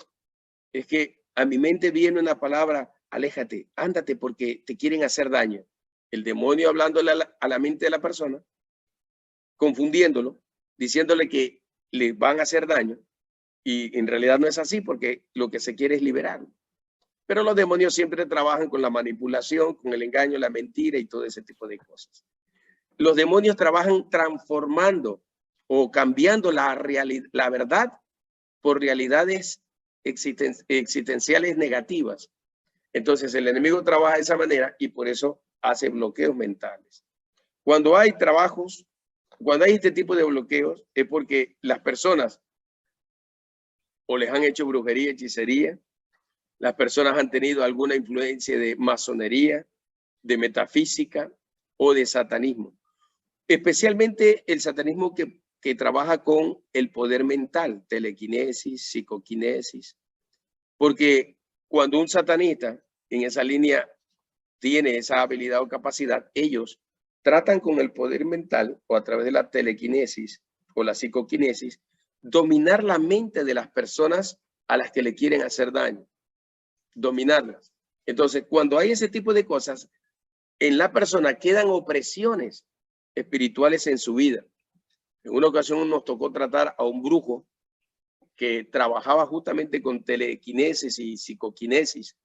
es que a mi mente viene una palabra, aléjate, ándate porque te quieren hacer daño. El demonio hablándole a la mente de la persona, confundiéndolo, diciéndole que le van a hacer daño y en realidad no es así porque lo que se quiere es liberarlo. Pero los demonios siempre trabajan con la manipulación, con el engaño, la mentira y todo ese tipo de cosas. Los demonios trabajan transformando o cambiando la verdad por realidades existenciales negativas. Entonces el enemigo trabaja de esa manera y por eso hace bloqueos mentales. Cuando hay trabajos, cuando hay este tipo de bloqueos, es porque las personas o les han hecho brujería, hechicería, las personas han tenido alguna influencia de masonería, de metafísica o de satanismo. Especialmente el satanismo que trabaja con el poder mental, telequinesis, psicoquinesis. Porque cuando un satanista en esa línea tiene esa habilidad o capacidad, ellos tratan con el poder mental o a través de la telequinesis o la psicoquinesis, dominar la mente de las personas a las que le quieren hacer daño, dominarlas. Entonces, cuando hay ese tipo de cosas, en la persona quedan opresiones espirituales en su vida. En una ocasión nos tocó tratar a un brujo que trabajaba justamente con telequinesis y psicoquinesis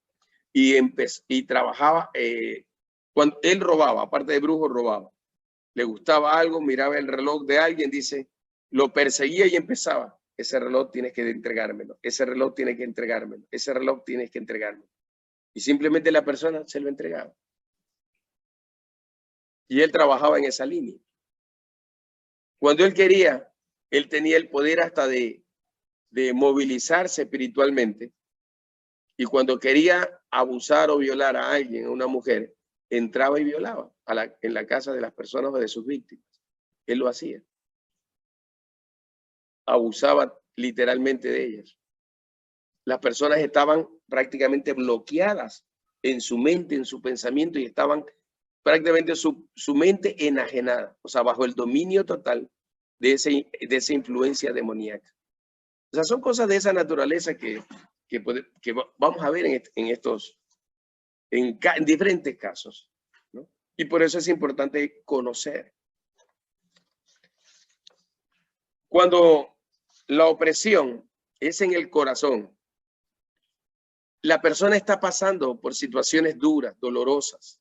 y trabajaba, cuando él robaba, aparte de brujo, robaba. Le gustaba algo, miraba el reloj de alguien, dice, lo perseguía y empezaba. Ese reloj tienes que entregármelo, ese reloj tienes que entregármelo, ese reloj tienes que entregármelo. Y simplemente la persona se lo entregaba. Y él trabajaba en esa línea. Cuando él quería, él tenía el poder hasta de movilizarse espiritualmente. Y cuando quería abusar o violar a alguien, a una mujer, entraba y violaba en la casa de las personas o de sus víctimas. Él lo hacía. Abusaba literalmente de ellas. Las personas estaban prácticamente bloqueadas en su mente, en su pensamiento, y estaban prácticamente su mente enajenada, o sea, bajo el dominio total de esa influencia demoníaca. O sea, son cosas de esa naturaleza que vamos a ver en diferentes casos, ¿no? Y por eso es importante conocer. Cuando la opresión es en el corazón, la persona está pasando por situaciones duras, dolorosas,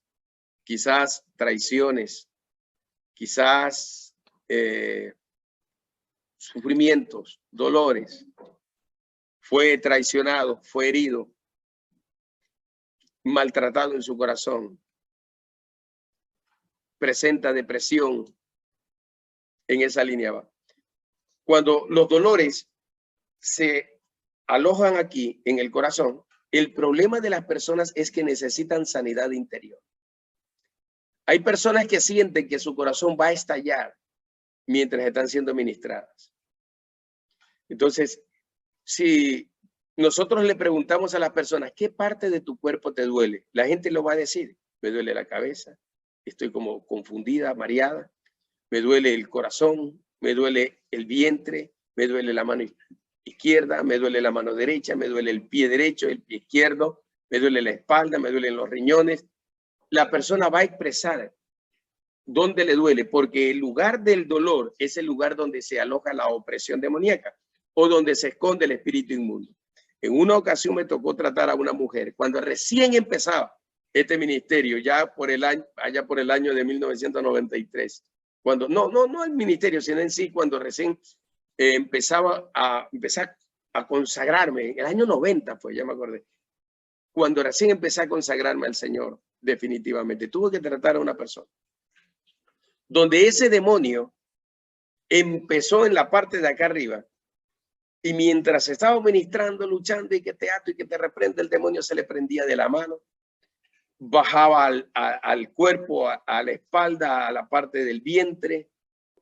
quizás traiciones, quizás sufrimientos, dolores, fue traicionado, fue herido, maltratado en su corazón, presenta depresión, en esa línea va. Cuando los dolores se alojan aquí en el corazón, el problema de las personas es que necesitan sanidad interior. Hay personas que sienten que su corazón va a estallar mientras están siendo ministradas. Entonces, si nosotros le preguntamos a las personas, ¿qué parte de tu cuerpo te duele? La gente lo va a decir, me duele la cabeza, estoy como confundida, mareada, me duele el corazón, me duele el vientre, me duele la mano izquierda, me duele la mano derecha, me duele el pie derecho, el pie izquierdo, me duele la espalda, me duelen los riñones. La persona va a expresar dónde le duele, porque el lugar del dolor es el lugar donde se aloja la opresión demoníaca o donde se esconde el espíritu inmundo. En una ocasión me tocó tratar a una mujer cuando recién empezaba este ministerio, ya por el año de 1993. Cuando no el ministerio, sino en sí, cuando recién empezaba a consagrarme, en el año 90 fue, ya me acordé, cuando recién empecé a consagrarme al Señor, definitivamente, tuve que tratar a una persona donde ese demonio empezó en la parte de acá arriba, y mientras estaba ministrando, luchando, y que te ato y que te reprende, el demonio se le prendía de la mano, bajaba al cuerpo, a la espalda, a la parte del vientre,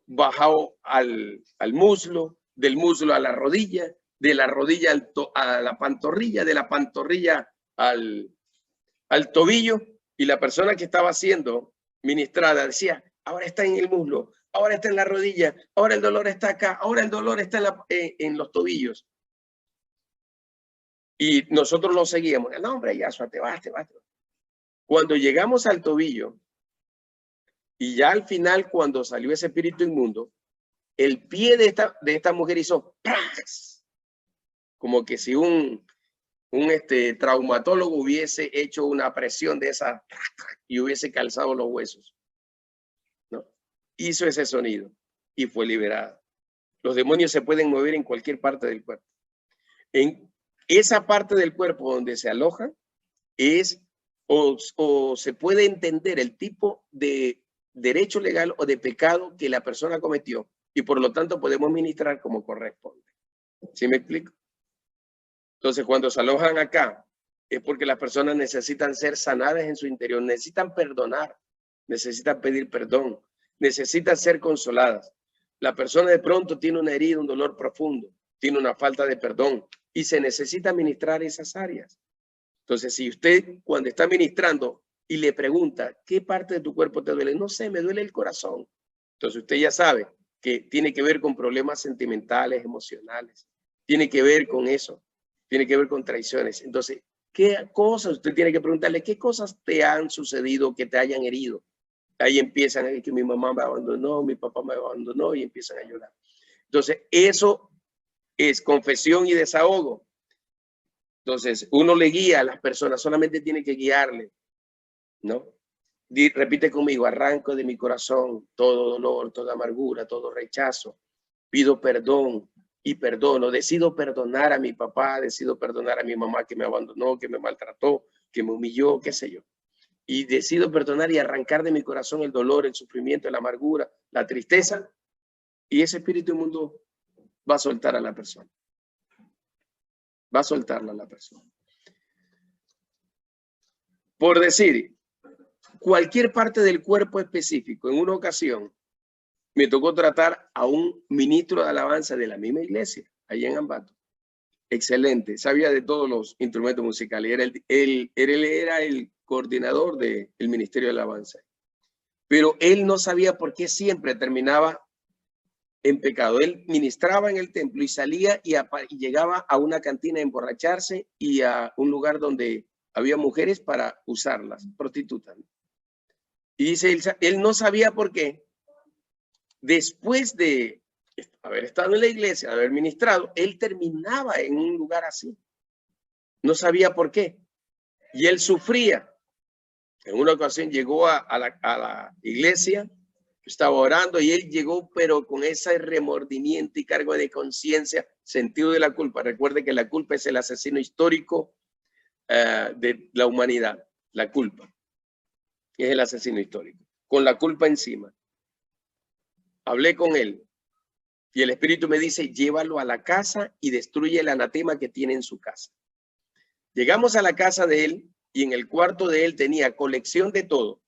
bajaba al muslo, del muslo a la rodilla, de la rodilla a la pantorrilla, de la pantorrilla al tobillo, y la persona que estaba siendo ministrada decía, ahora está en el muslo, ahora está en la rodilla, ahora el dolor está acá, ahora el dolor está en los tobillos. Y nosotros lo seguíamos. No, hombre, ya, te vas. Cuando llegamos al tobillo, y ya al final, cuando salió ese espíritu inmundo, el pie de esta mujer hizo ¡pras! Como que si un traumatólogo hubiese hecho una presión de esa y hubiese calzado los huesos, ¿no? Hizo ese sonido y fue liberada. Los demonios se pueden mover en cualquier parte del cuerpo. En esa parte del cuerpo donde se aloja es o se puede entender el tipo de derecho legal o de pecado que la persona cometió, y por lo tanto podemos ministrar como corresponde. ¿Sí me explico? Entonces, cuando se alojan acá, es porque las personas necesitan ser sanadas en su interior, necesitan perdonar, necesitan pedir perdón, necesitan ser consoladas. La persona de pronto tiene una herida, un dolor profundo, tiene una falta de perdón, y se necesita ministrar esas áreas. Entonces, si usted cuando está ministrando y le pregunta, ¿qué parte de tu cuerpo te duele? No sé, me duele el corazón. Entonces, usted ya sabe que tiene que ver con problemas sentimentales, emocionales. Tiene que ver con eso. Tiene que ver con traiciones. Entonces, ¿qué cosas? Usted tiene que preguntarle, ¿qué cosas te han sucedido que te hayan herido? Ahí empiezan a decir que mi mamá me abandonó, mi papá me abandonó, y empiezan a llorar. Entonces, eso es confesión y desahogo. Entonces, uno le guía a las personas, solamente tiene que guiarle, ¿no? Repite conmigo, arranco de mi corazón todo dolor, toda amargura, todo rechazo, pido perdón y perdono. Decido perdonar a mi papá, decido perdonar a mi mamá que me abandonó, que me maltrató, que me humilló, qué sé yo. Y decido perdonar y arrancar de mi corazón el dolor, el sufrimiento, la amargura, la tristeza. Y ese espíritu inmundo va a soltar a la persona. Va a soltarla a la persona. Por decir, cualquier parte del cuerpo específico. En una ocasión me tocó tratar a un ministro de alabanza de la misma iglesia, allá en Ambato. Excelente, sabía de todos los instrumentos musicales. Él era el coordinador del Ministerio de Alabanza. Pero él no sabía por qué siempre terminaba en pecado. Él ministraba en el templo y salía y llegaba a una cantina a emborracharse y a un lugar donde había mujeres para usarlas, prostitutas. Y dice, él no sabía por qué. Después de haber estado en la iglesia, de haber ministrado, él terminaba en un lugar así. No sabía por qué. Y él sufría. En una ocasión llegó a la iglesia, estaba orando y él llegó, pero con ese remordimiento y cargo de conciencia, sentido de la culpa. Recuerde que la culpa es el asesino histórico de la humanidad. La culpa es el asesino histórico. Con la culpa encima. Hablé con él y el Espíritu me dice, llévalo a la casa y destruye el anatema que tiene en su casa. Llegamos a la casa de él y en el cuarto de él tenía colección de todo.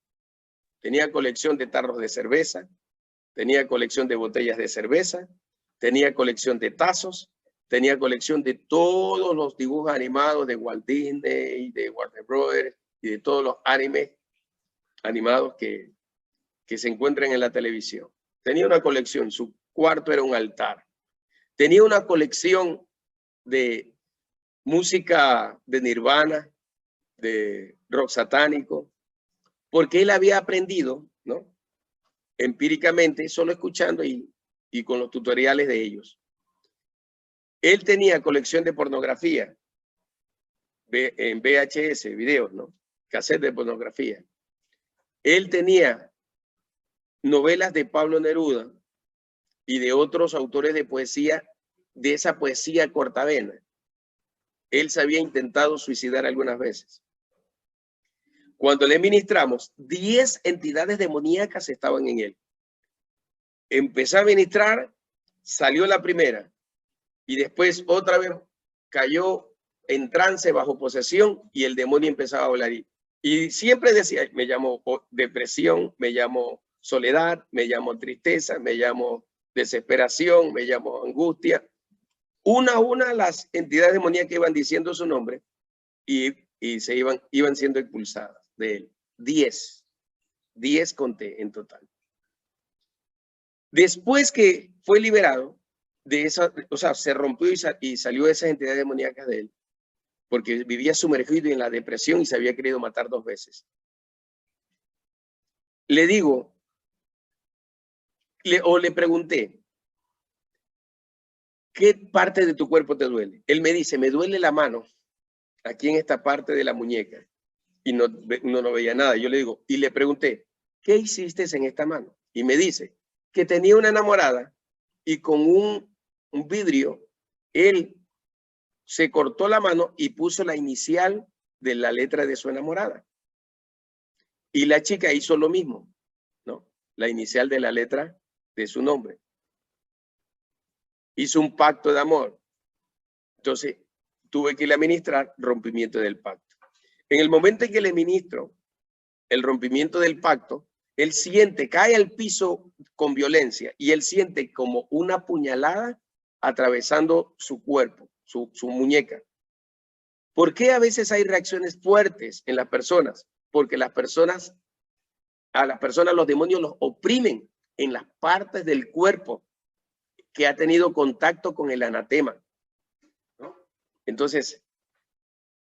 Tenía colección de tarros de cerveza, tenía colección de botellas de cerveza, tenía colección de tazos, tenía colección de todos los dibujos animados de Walt Disney, de Warner Brothers y de todos los animes animados que se encuentran en la televisión. Tenía una colección, su cuarto era un altar. Tenía una colección de música de Nirvana, de rock satánico, porque él había aprendido, ¿no? Empíricamente, solo escuchando y con los tutoriales de ellos. Él tenía colección de pornografía, en VHS, videos, ¿no? Cassette de pornografía. Él tenía novelas de Pablo Neruda y de otros autores de poesía, de esa poesía cortavena. Él se había intentado suicidar algunas veces. Cuando le ministramos, 10 entidades demoníacas estaban en él. Empezó a ministrar, salió la primera y después otra vez cayó en trance bajo posesión y el demonio empezaba a hablar. Y siempre decía, me llamo depresión, me llamo soledad, me llamo tristeza, me llamo desesperación, me llamo angustia. Una a una las entidades demoníacas iban diciendo su nombre y se iban siendo expulsadas de él. 10 conté en total. Después que fue liberado de esa, o sea, se rompió y salió de esas entidades demoníacas de él, porque vivía sumergido en la depresión y se había querido matar 2 veces. Le digo, le pregunté, ¿qué parte de tu cuerpo te duele? Él me dice, me duele la mano, aquí en esta parte de la muñeca. Y no veía nada. Yo le digo, y le pregunté, ¿qué hiciste en esta mano? Y me dice que tenía una enamorada y con un vidrio, él se cortó la mano y puso la inicial de la letra de su enamorada. Y la chica hizo lo mismo, ¿no? La inicial de la letra de su nombre. Hizo un pacto de amor. Entonces, tuve que ir a ministrar rompimiento del pacto. En el momento en que le ministro el rompimiento del pacto, él siente, cae al piso con violencia y él siente como una puñalada atravesando su cuerpo, su muñeca. ¿Por qué a veces hay reacciones fuertes en las personas? Porque a las personas los demonios los oprimen en las partes del cuerpo que ha tenido contacto con el anatema, ¿no? Entonces,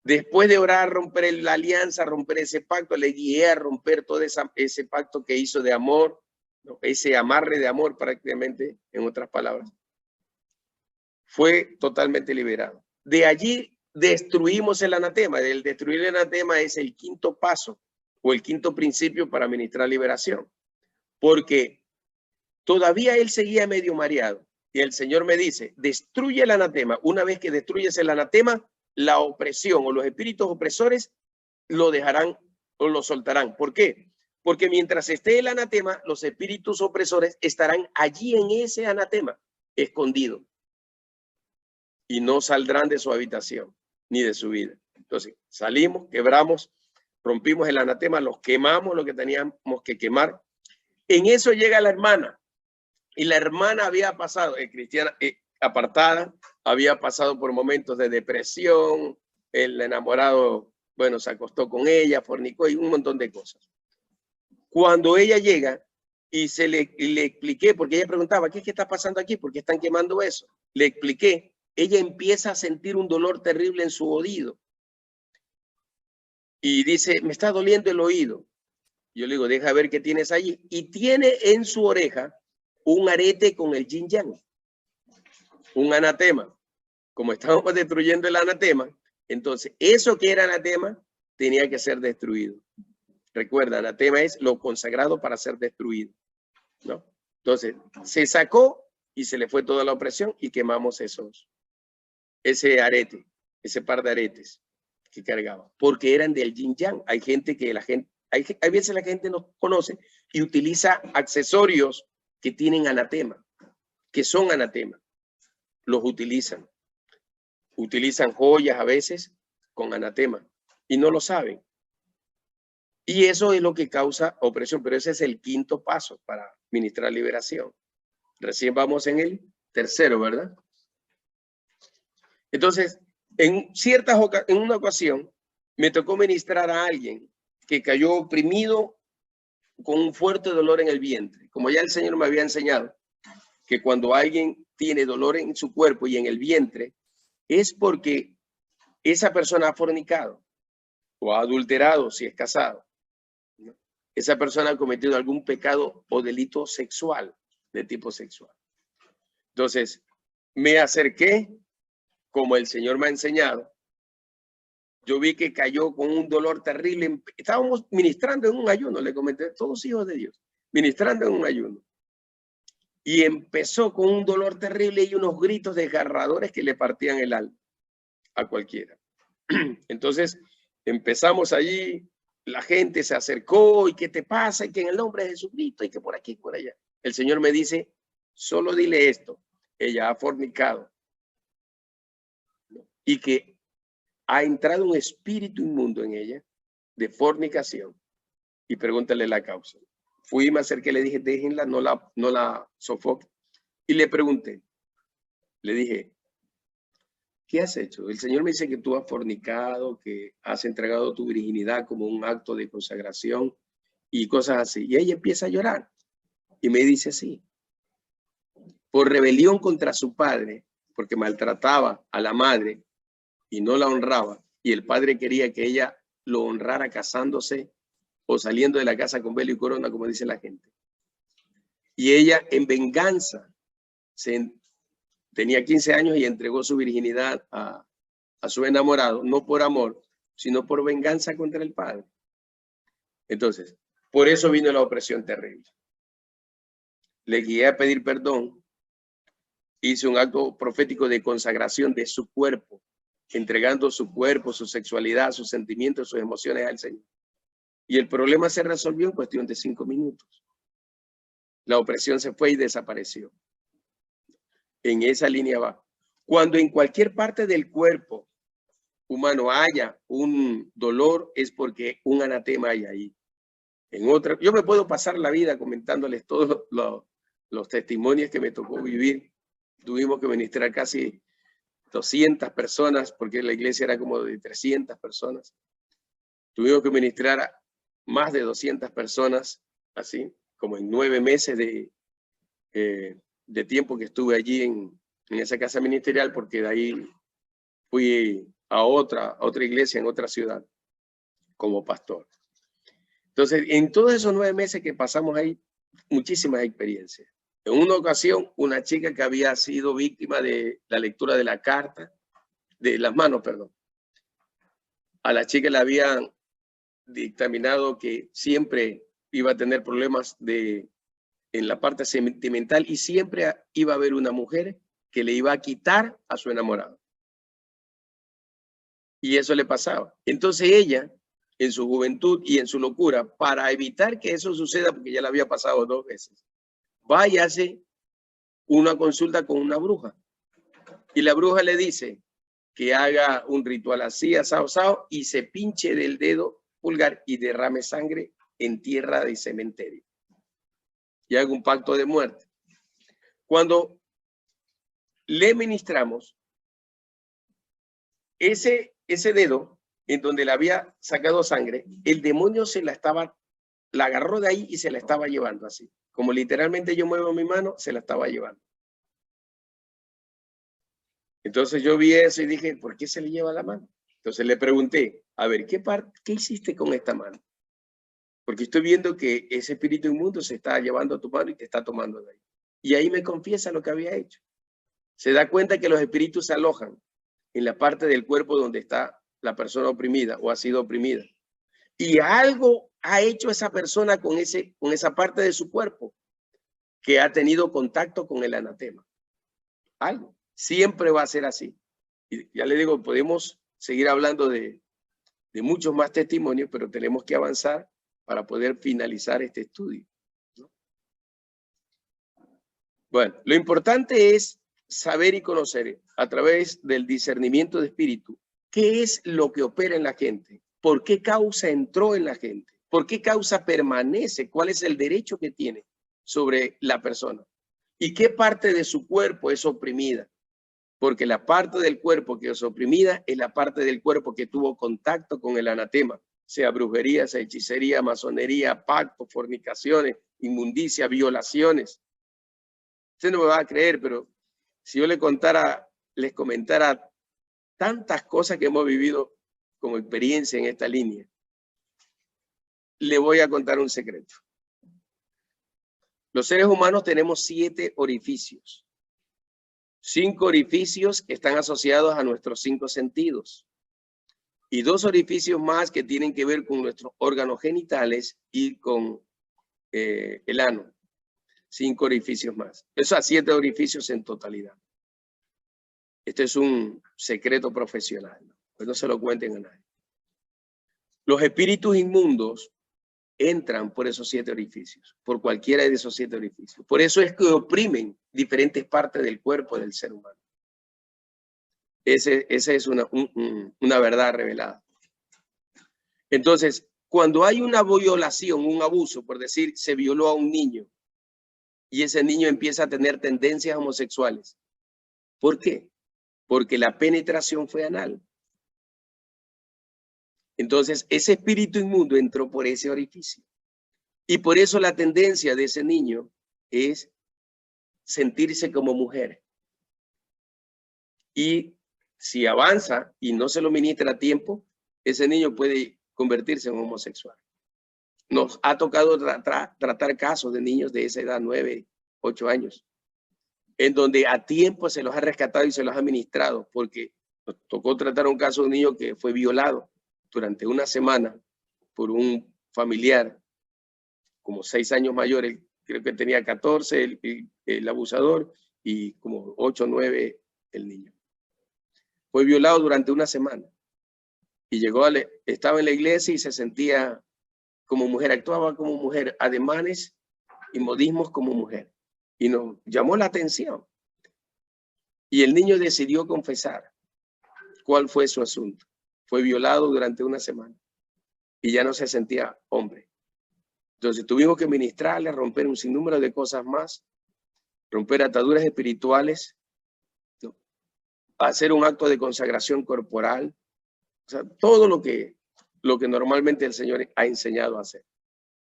después de orar, romper la alianza, romper ese pacto, le guié a romper todo ese pacto que hizo de amor, ¿no? Ese amarre de amor prácticamente, en otras palabras. Fue totalmente liberado. De allí destruimos el anatema. El destruir el anatema es el 5º paso o el 5º principio para ministrar liberación. Porque todavía él seguía medio mareado. Y el Señor me dice, destruye el anatema. Una vez que destruyes el anatema, la opresión o los espíritus opresores lo dejarán o lo soltarán. ¿Por qué? Porque mientras esté el anatema, los espíritus opresores estarán allí en ese anatema, escondidos. Y no saldrán de su habitación, ni de su vida. Entonces, salimos, quebramos, rompimos el anatema, los quemamos, lo que teníamos que quemar. En eso llega la hermana. Y la hermana había pasado, cristiana, apartada, había pasado por momentos de depresión, el enamorado, bueno, se acostó con ella, fornicó y un montón de cosas. Cuando ella llega y le expliqué, porque ella preguntaba, ¿qué está pasando aquí? ¿Por qué están quemando eso? Le expliqué, ella empieza a sentir un dolor terrible en su oído. Y dice, me está doliendo el oído. Yo le digo, deja ver qué tienes allí. Y tiene en su oreja un arete con el yin yang, un anatema. Como estábamos destruyendo el anatema, entonces eso que era anatema tenía que ser destruido. Recuerda, anatema es lo consagrado para ser destruido, ¿no? Entonces se sacó y se le fue toda la opresión y quemamos ese arete, ese par de aretes que cargaba, porque eran del yin yang. Hay gente que hay veces la gente no conoce y utiliza accesorios que tienen anatema, que son anatema, los utilizan. Utilizan joyas a veces con anatema y no lo saben. Y eso es lo que causa opresión, pero ese es el quinto paso para ministrar liberación. Recién vamos en el tercero, ¿verdad? Entonces, en una ocasión me tocó ministrar a alguien que cayó oprimido con un fuerte dolor en el vientre. Como ya el Señor me había enseñado, que cuando alguien tiene dolor en su cuerpo y en el vientre, es porque esa persona ha fornicado o ha adulterado si es casado. Esa persona ha cometido algún pecado o delito sexual, de tipo sexual. Entonces, me acerqué, como el Señor me ha enseñado. Yo vi que cayó con un dolor terrible. Estábamos ministrando en un ayuno, le comenté, todos hijos de Dios, ministrando en un ayuno. Y empezó con un dolor terrible y unos gritos desgarradores que le partían el alma a cualquiera. Entonces, empezamos allí, la gente se acercó, y ¿qué te pasa? Y que en el nombre de Jesucristo, y que por aquí, por allá. El Señor me dice, solo dile esto, ella ha fornicado y que ha entrado un espíritu inmundo en ella de fornicación, y pregúntale la causa. Fui, me acerqué, le dije, déjenla, no la sofoque. Y le pregunté, le dije, ¿qué has hecho? El Señor me dice que tú has fornicado, que has entregado tu virginidad como un acto de consagración y cosas así. Y ella empieza a llorar y me dice así, por rebelión contra su padre, porque maltrataba a la madre y no la honraba, y el padre quería que ella lo honrara casándose o saliendo de la casa con velo y corona, como dice la gente. Y ella, en venganza, tenía 15 años y entregó su virginidad a su enamorado, no por amor, sino por venganza contra el padre. Entonces, por eso vino la opresión terrible. Le guié a pedir perdón, hice un acto profético de consagración de su cuerpo, entregando su cuerpo, su sexualidad, sus sentimientos, sus emociones al Señor. Y el problema se resolvió en cuestión de 5 minutos. La opresión se fue y desapareció. En esa línea va. Cuando en cualquier parte del cuerpo humano haya un dolor, es porque un anatema hay ahí. Yo me puedo pasar la vida comentándoles todos los testimonios que me tocó vivir. Tuvimos que ministrar casi 200 personas, porque la iglesia era como de 300 personas. Tuvimos que ministrar a más de 200 personas, así, como en 9 meses de tiempo que estuve allí en esa casa ministerial, porque de ahí fui a otra iglesia en otra ciudad como pastor. Entonces, en todos esos 9 meses que pasamos ahí, muchísimas experiencias. En una ocasión, una chica que había sido víctima de la lectura de la carta, de las manos, perdón. A la chica le habían dictaminado que siempre iba a tener problemas de en la parte sentimental y siempre iba a haber una mujer que le iba a quitar a su enamorado. Y eso le pasaba. Entonces ella, en su juventud y en su locura, para evitar que eso suceda, porque ya le había pasado 2 veces, va y hace una consulta con una bruja. Y la bruja le dice que haga un ritual así, asado, y se pinche del dedo pulgar y derrame sangre en tierra de cementerio. Y haga un pacto de muerte. Cuando le ministramos ese dedo en donde le había sacado sangre, el demonio la agarró de ahí y se la estaba llevando así. Como literalmente yo muevo mi mano, se la estaba llevando. Entonces yo vi eso y dije, ¿por qué se le lleva la mano? Entonces le pregunté, a ver, ¿qué hiciste con esta mano? Porque estoy viendo que ese espíritu inmundo se está llevando a tu mano y te está tomando de ahí. Y ahí me confiesa lo que había hecho. Se da cuenta que los espíritus se alojan en la parte del cuerpo donde está la persona oprimida o ha sido oprimida. Y algo ha hecho esa persona con esa parte de su cuerpo que ha tenido contacto con el anatema. Algo. Siempre va a ser así. Y ya le digo, podemos seguir hablando de muchos más testimonios, pero tenemos que avanzar para poder finalizar este estudio, ¿no? Bueno, lo importante es saber y conocer a través del discernimiento de espíritu qué es lo que opera en la gente, por qué causa entró en la gente, por qué causa permanece, cuál es el derecho que tiene sobre la persona y qué parte de su cuerpo es oprimida. Porque la parte del cuerpo que es oprimida es la parte del cuerpo que tuvo contacto con el anatema, sea brujería, sea hechicería, masonería, pactos, fornicaciones, inmundicia, violaciones. Usted no me va a creer, pero si yo les comentara tantas cosas que hemos vivido como experiencia en esta línea, le voy a contar un secreto. Los seres humanos tenemos 7 orificios. 5 orificios que están asociados a nuestros 5 sentidos y 2 orificios más que tienen que ver con nuestros órganos genitales y con el ano. 5 orificios más. Eso a 7 orificios en totalidad. Este es un secreto profesional, ¿no? Pues no se lo cuenten a nadie. Los espíritus inmundos entran por esos 7 orificios, por cualquiera de esos 7 orificios. Por eso es que oprimen diferentes partes del cuerpo del ser humano. Esa es una verdad revelada. Entonces, cuando hay una violación, un abuso, por decir, se violó a un niño y ese niño empieza a tener tendencias homosexuales. ¿Por qué? Porque la penetración fue anal. Entonces, ese espíritu inmundo entró por ese orificio. Y por eso la tendencia de ese niño es sentirse como mujer. Y si avanza y no se lo ministra a tiempo, ese niño puede convertirse en homosexual. Nos ha tocado tratar casos de niños de esa edad, 9, 8 años, en donde a tiempo se los ha rescatado y se los ha ministrado, porque nos tocó tratar un caso de un niño que fue violado durante una semana por un familiar, como 6 años mayor, él creo que tenía 14, el abusador, y como 8 o 9 el niño. Fue violado durante una semana y estaba en la iglesia y se sentía como mujer, actuaba como mujer, ademanes y modismos como mujer. Y nos llamó la atención. Y el niño decidió confesar cuál fue su asunto. Fue violado durante una semana y ya no se sentía hombre. Entonces tuvimos que ministrarle, romper un sinnúmero de cosas más, romper ataduras espirituales, ¿no? Hacer un acto de consagración corporal, o sea, todo lo que normalmente el Señor ha enseñado a hacer.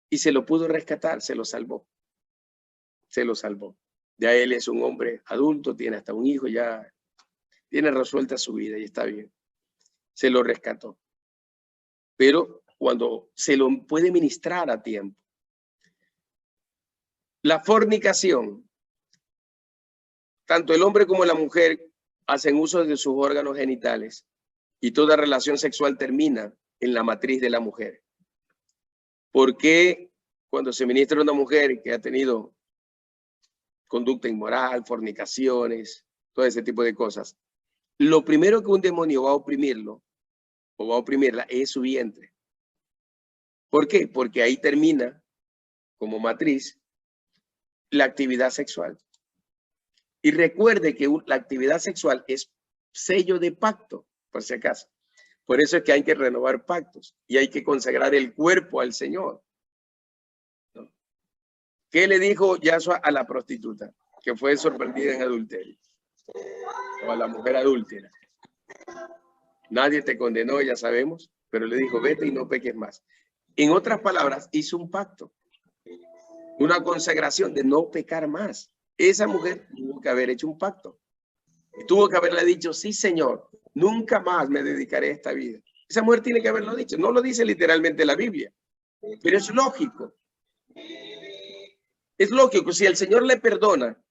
Y se lo pudo rescatar, se lo salvó. Se lo salvó. Ya él es un hombre adulto, tiene hasta un hijo, ya tiene resuelta su vida y está bien. Se lo rescató. Pero cuando se lo puede ministrar a tiempo. La fornicación, tanto el hombre como la mujer hacen uso de sus órganos genitales y toda relación sexual termina en la matriz de la mujer. ¿Por qué cuando se ministra a una mujer que ha tenido conducta inmoral, fornicaciones, todo ese tipo de cosas. Lo primero que un demonio va a oprimirlo o va a oprimirla es su vientre. ¿Por qué? Porque ahí termina como matriz la actividad sexual. Y recuerde que la actividad sexual es sello de pacto, por si acaso. Por eso es que hay que renovar pactos y hay que consagrar el cuerpo al Señor. ¿No? ¿Qué le dijo Yahshua a la prostituta que fue sorprendida en adulterio? O a la mujer adúltera. Nadie te condenó, ya sabemos, pero le dijo, vete y no peques más. En otras palabras, hizo un pacto, una consagración de no pecar más. Esa mujer tuvo que haber hecho un pacto. Y tuvo que haberle dicho, sí, Señor, nunca más me dedicaré a esta vida. Esa mujer tiene que haberlo dicho. No lo dice literalmente la Biblia, pero es lógico. Es lógico. Si el Señor le perdona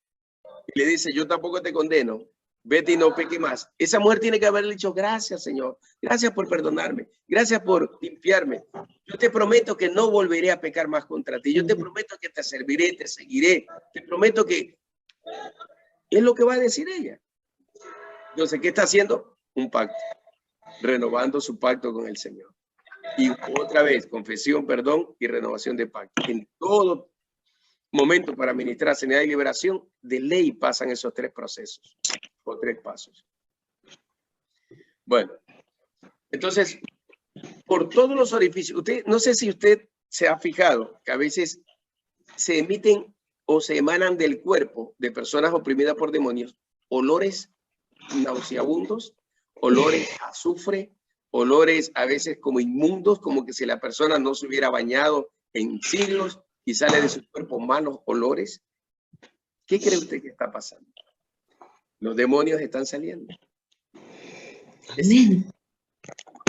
y le dice, yo tampoco te condeno, vete y no peque más. Esa mujer tiene que haberle dicho, gracias, Señor. Gracias por perdonarme. Gracias por limpiarme. Yo te prometo que no volveré a pecar más contra ti. Yo te prometo que te serviré, te seguiré. Te prometo que... Es lo que va a decir ella. Entonces, ¿qué está haciendo? Un pacto. Renovando su pacto con el Señor. Y otra vez, confesión, perdón y renovación de pacto. En todo momento para ministrar sanidad y liberación, de ley pasan esos tres procesos o tres pasos. Bueno, entonces, por todos los orificios, usted, no sé si usted se ha fijado que a veces se emiten o se emanan del cuerpo de personas oprimidas por demonios olores nauseabundos, olores a azufre, olores a veces como inmundos, como que si la persona no se hubiera bañado en siglos y sale de su cuerpo malos olores. ¿Qué cree usted que está pasando? Los demonios están saliendo.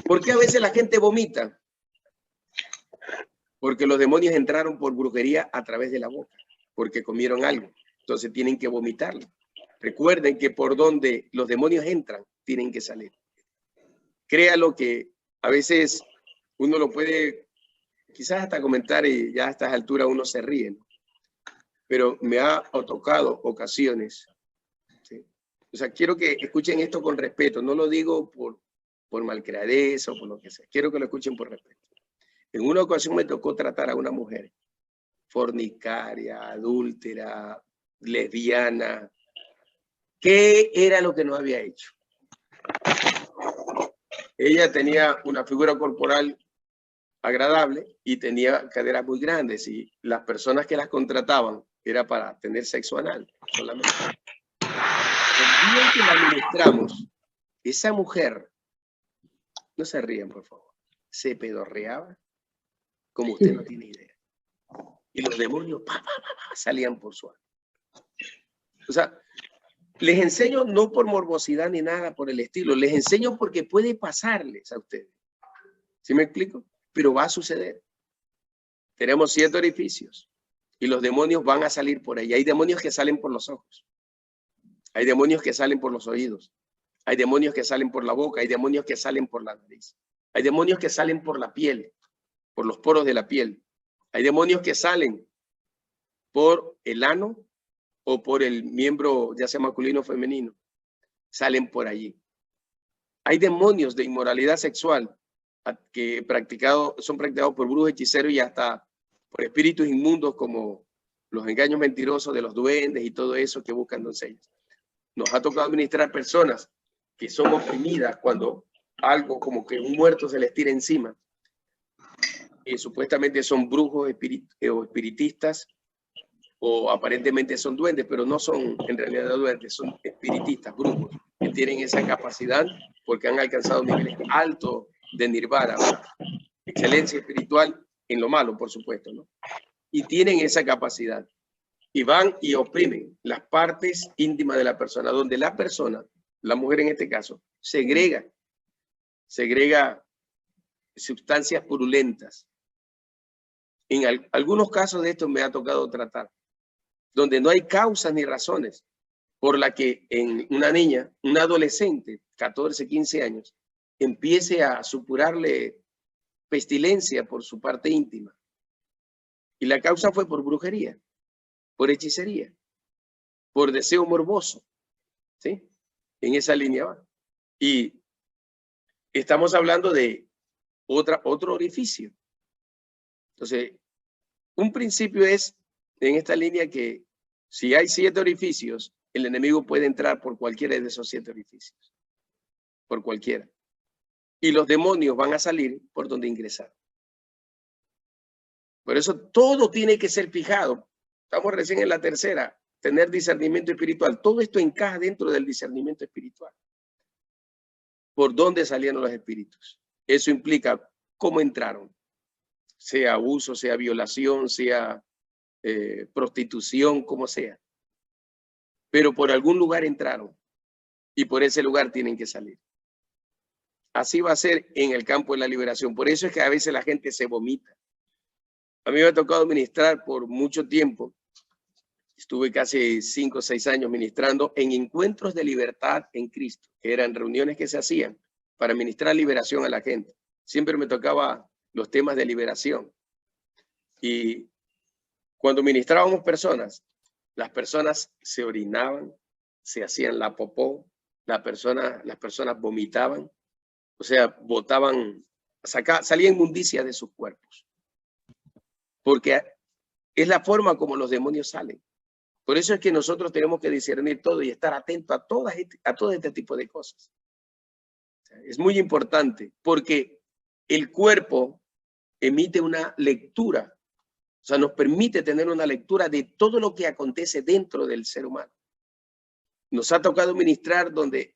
¿Por qué a veces la gente vomita? Porque los demonios entraron por brujería a través de la boca, porque comieron algo. Entonces tienen que vomitarlo. Recuerden que por donde los demonios entran, tienen que salir. Créalo que a veces uno lo puede quizás hasta comentar y ya a estas alturas uno se ríe, ¿no? Pero me ha tocado ocasiones, ¿sí? O sea, quiero que escuchen esto con respeto, no lo digo por malcriadeza o por lo que sea, quiero que lo escuchen por respeto. En una ocasión me tocó tratar a una mujer fornicaria, adúltera, lesbiana. ¿Qué era lo que no había hecho? Ella tenía una figura corporal agradable y tenía caderas muy grandes y las personas que las contrataban era para tener sexo anal solamente. El día que la administramos, esa mujer, no se rían por favor, se pedorreaba como usted no tiene idea. Y los demonios salían por su alma. O sea, les enseño no por morbosidad ni nada por el estilo, les enseño porque puede pasarles a ustedes. ¿Sí me explico? Pero va a suceder. Tenemos 7 orificios y los demonios van a salir por ahí. Hay demonios que salen por los ojos. Hay demonios que salen por los oídos. Hay demonios que salen por la boca. Hay demonios que salen por la nariz. Hay demonios que salen por la piel, por los poros de la piel. Hay demonios que salen por el ano o por el miembro, ya sea masculino o femenino. Salen por allí. Hay demonios de inmoralidad sexual que son practicados por brujos, hechiceros y hasta por espíritus inmundos como los engaños mentirosos de los duendes y todo eso que buscan doncellas. Nos ha tocado administrar personas que son oprimidas cuando algo como que un muerto se les tira encima. Supuestamente son brujos o espiritistas o aparentemente son duendes, pero no son en realidad duendes, son espiritistas, brujos, que tienen esa capacidad porque han alcanzado niveles altos de nirvana, excelencia espiritual en lo malo, por supuesto, ¿no? Y tienen esa capacidad. Y van y oprimen las partes íntimas de la persona, donde la persona, la mujer en este caso, segrega sustancias purulentas. En algunos casos de estos me ha tocado tratar, donde no hay causas ni razones por la que en una niña, una adolescente, 14, 15 años, empiece a supurarle pestilencia por su parte íntima. Y la causa fue por brujería, por hechicería. por deseo morboso, ¿sí? En esa línea va. Y estamos hablando de otro orificio. Entonces, un principio es en esta línea que si hay 7 orificios, el enemigo puede entrar por cualquiera de esos 7 orificios. Por cualquiera. Y los demonios van a salir por donde ingresaron. Por eso todo tiene que ser fijado. Estamos recién en la tercera, tener discernimiento espiritual. Todo esto encaja dentro del discernimiento espiritual. ¿Por dónde salieron los espíritus? Eso implica cómo entraron. Sea abuso, sea violación, sea prostitución, como sea. Pero por algún lugar entraron y por ese lugar tienen que salir. Así va a ser en el campo de la liberación. Por eso es que a veces la gente se vomita. A mí me ha tocado ministrar por mucho tiempo. Estuve casi 5 o 6 años ministrando en encuentros de libertad en Cristo, que eran reuniones que se hacían para ministrar liberación a la gente. Siempre me tocaba los temas de liberación. Y cuando ministrábamos personas, las personas se orinaban, se hacían la popó, las personas vomitaban, o sea, botaban, salían inmundicia de sus cuerpos. Porque es la forma como los demonios salen. Por eso es que nosotros tenemos que discernir todo y estar atentos a todo este tipo de cosas. Es muy importante porque el cuerpo emite una lectura, o sea, nos permite tener una lectura de todo lo que acontece dentro del ser humano. Nos ha tocado ministrar donde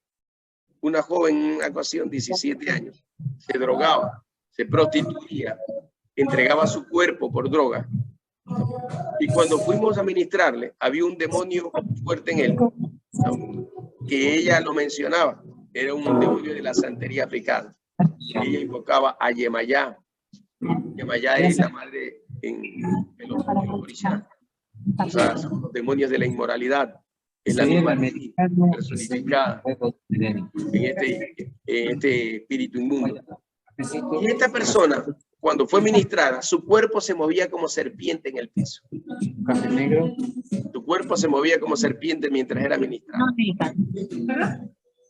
una joven en una ocasión, 17 años, se drogaba, se prostituía, entregaba su cuerpo por droga. Y cuando fuimos a ministrarle, había un demonio fuerte en él, ¿no? Que ella lo mencionaba. Era un demonio de la santería africana. Ella invocaba a Yemayá. Yemayá es la madre en los orisha. O sea, son los demonios de la inmoralidad. Es la misma personificada en este espíritu inmundo. Y esta persona, cuando fue ministrada, su cuerpo se movía como serpiente en el piso. Su cuerpo se movía como serpiente mientras era ministrada.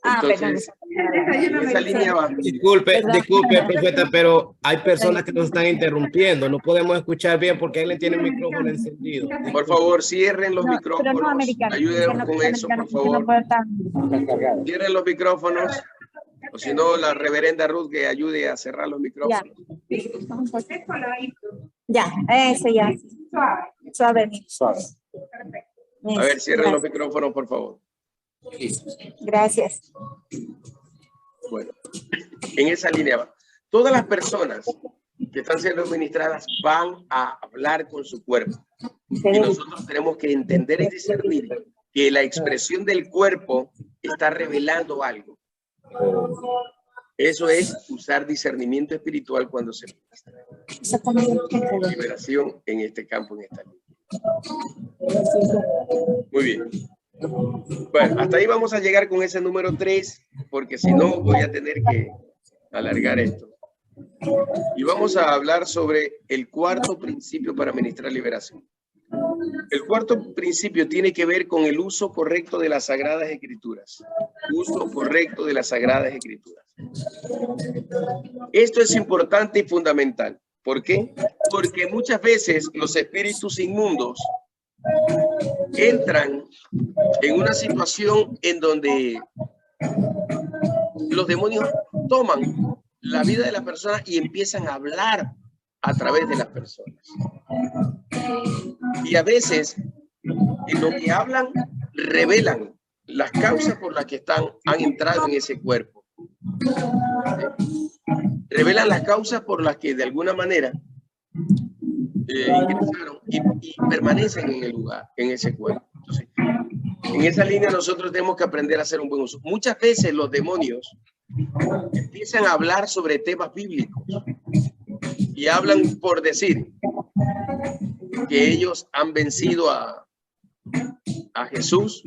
Entonces, en esa línea va. Disculpe, profeta, pero hay personas que nos están interrumpiendo. No podemos escuchar bien porque él tiene el micrófono encendido. Por favor, cierren los micrófonos. Ayúdenos con eso, por favor. Cierren los micrófonos. O si no, la reverenda Ruth que ayude a cerrar los micrófonos. Ya, eso ya. Suave. A ver, cierren los micrófonos, por favor. Gracias. Bueno, en esa línea va. Todas las personas que están siendo administradas van a hablar con su cuerpo. Y nosotros tenemos que entender y discernir que la expresión del cuerpo está revelando algo. Eso es usar discernimiento espiritual cuando se liberación en este campo, en esta línea. Muy bien. Bueno, hasta ahí vamos a llegar con ese número 3, porque si no voy a tener que alargar esto. Y vamos a hablar sobre el cuarto principio para ministrar liberación. El cuarto principio tiene que ver con el uso correcto de las Sagradas Escrituras. Uso correcto de las Sagradas Escrituras. Esto es importante y fundamental. ¿Por qué? Porque muchas veces los espíritus inmundos entran en una situación en donde los demonios toman la vida de la persona y empiezan a hablar a través de las personas. Y a veces, en lo que hablan, revelan las causas por las que han entrado en ese cuerpo. Revelan las causas por las que de alguna manera ingresaron y permanecen en el lugar, en ese cuerpo. Entonces, en esa línea nosotros tenemos que aprender a hacer un buen uso. Muchas veces los demonios empiezan a hablar sobre temas bíblicos y hablan por decir que ellos han vencido a Jesús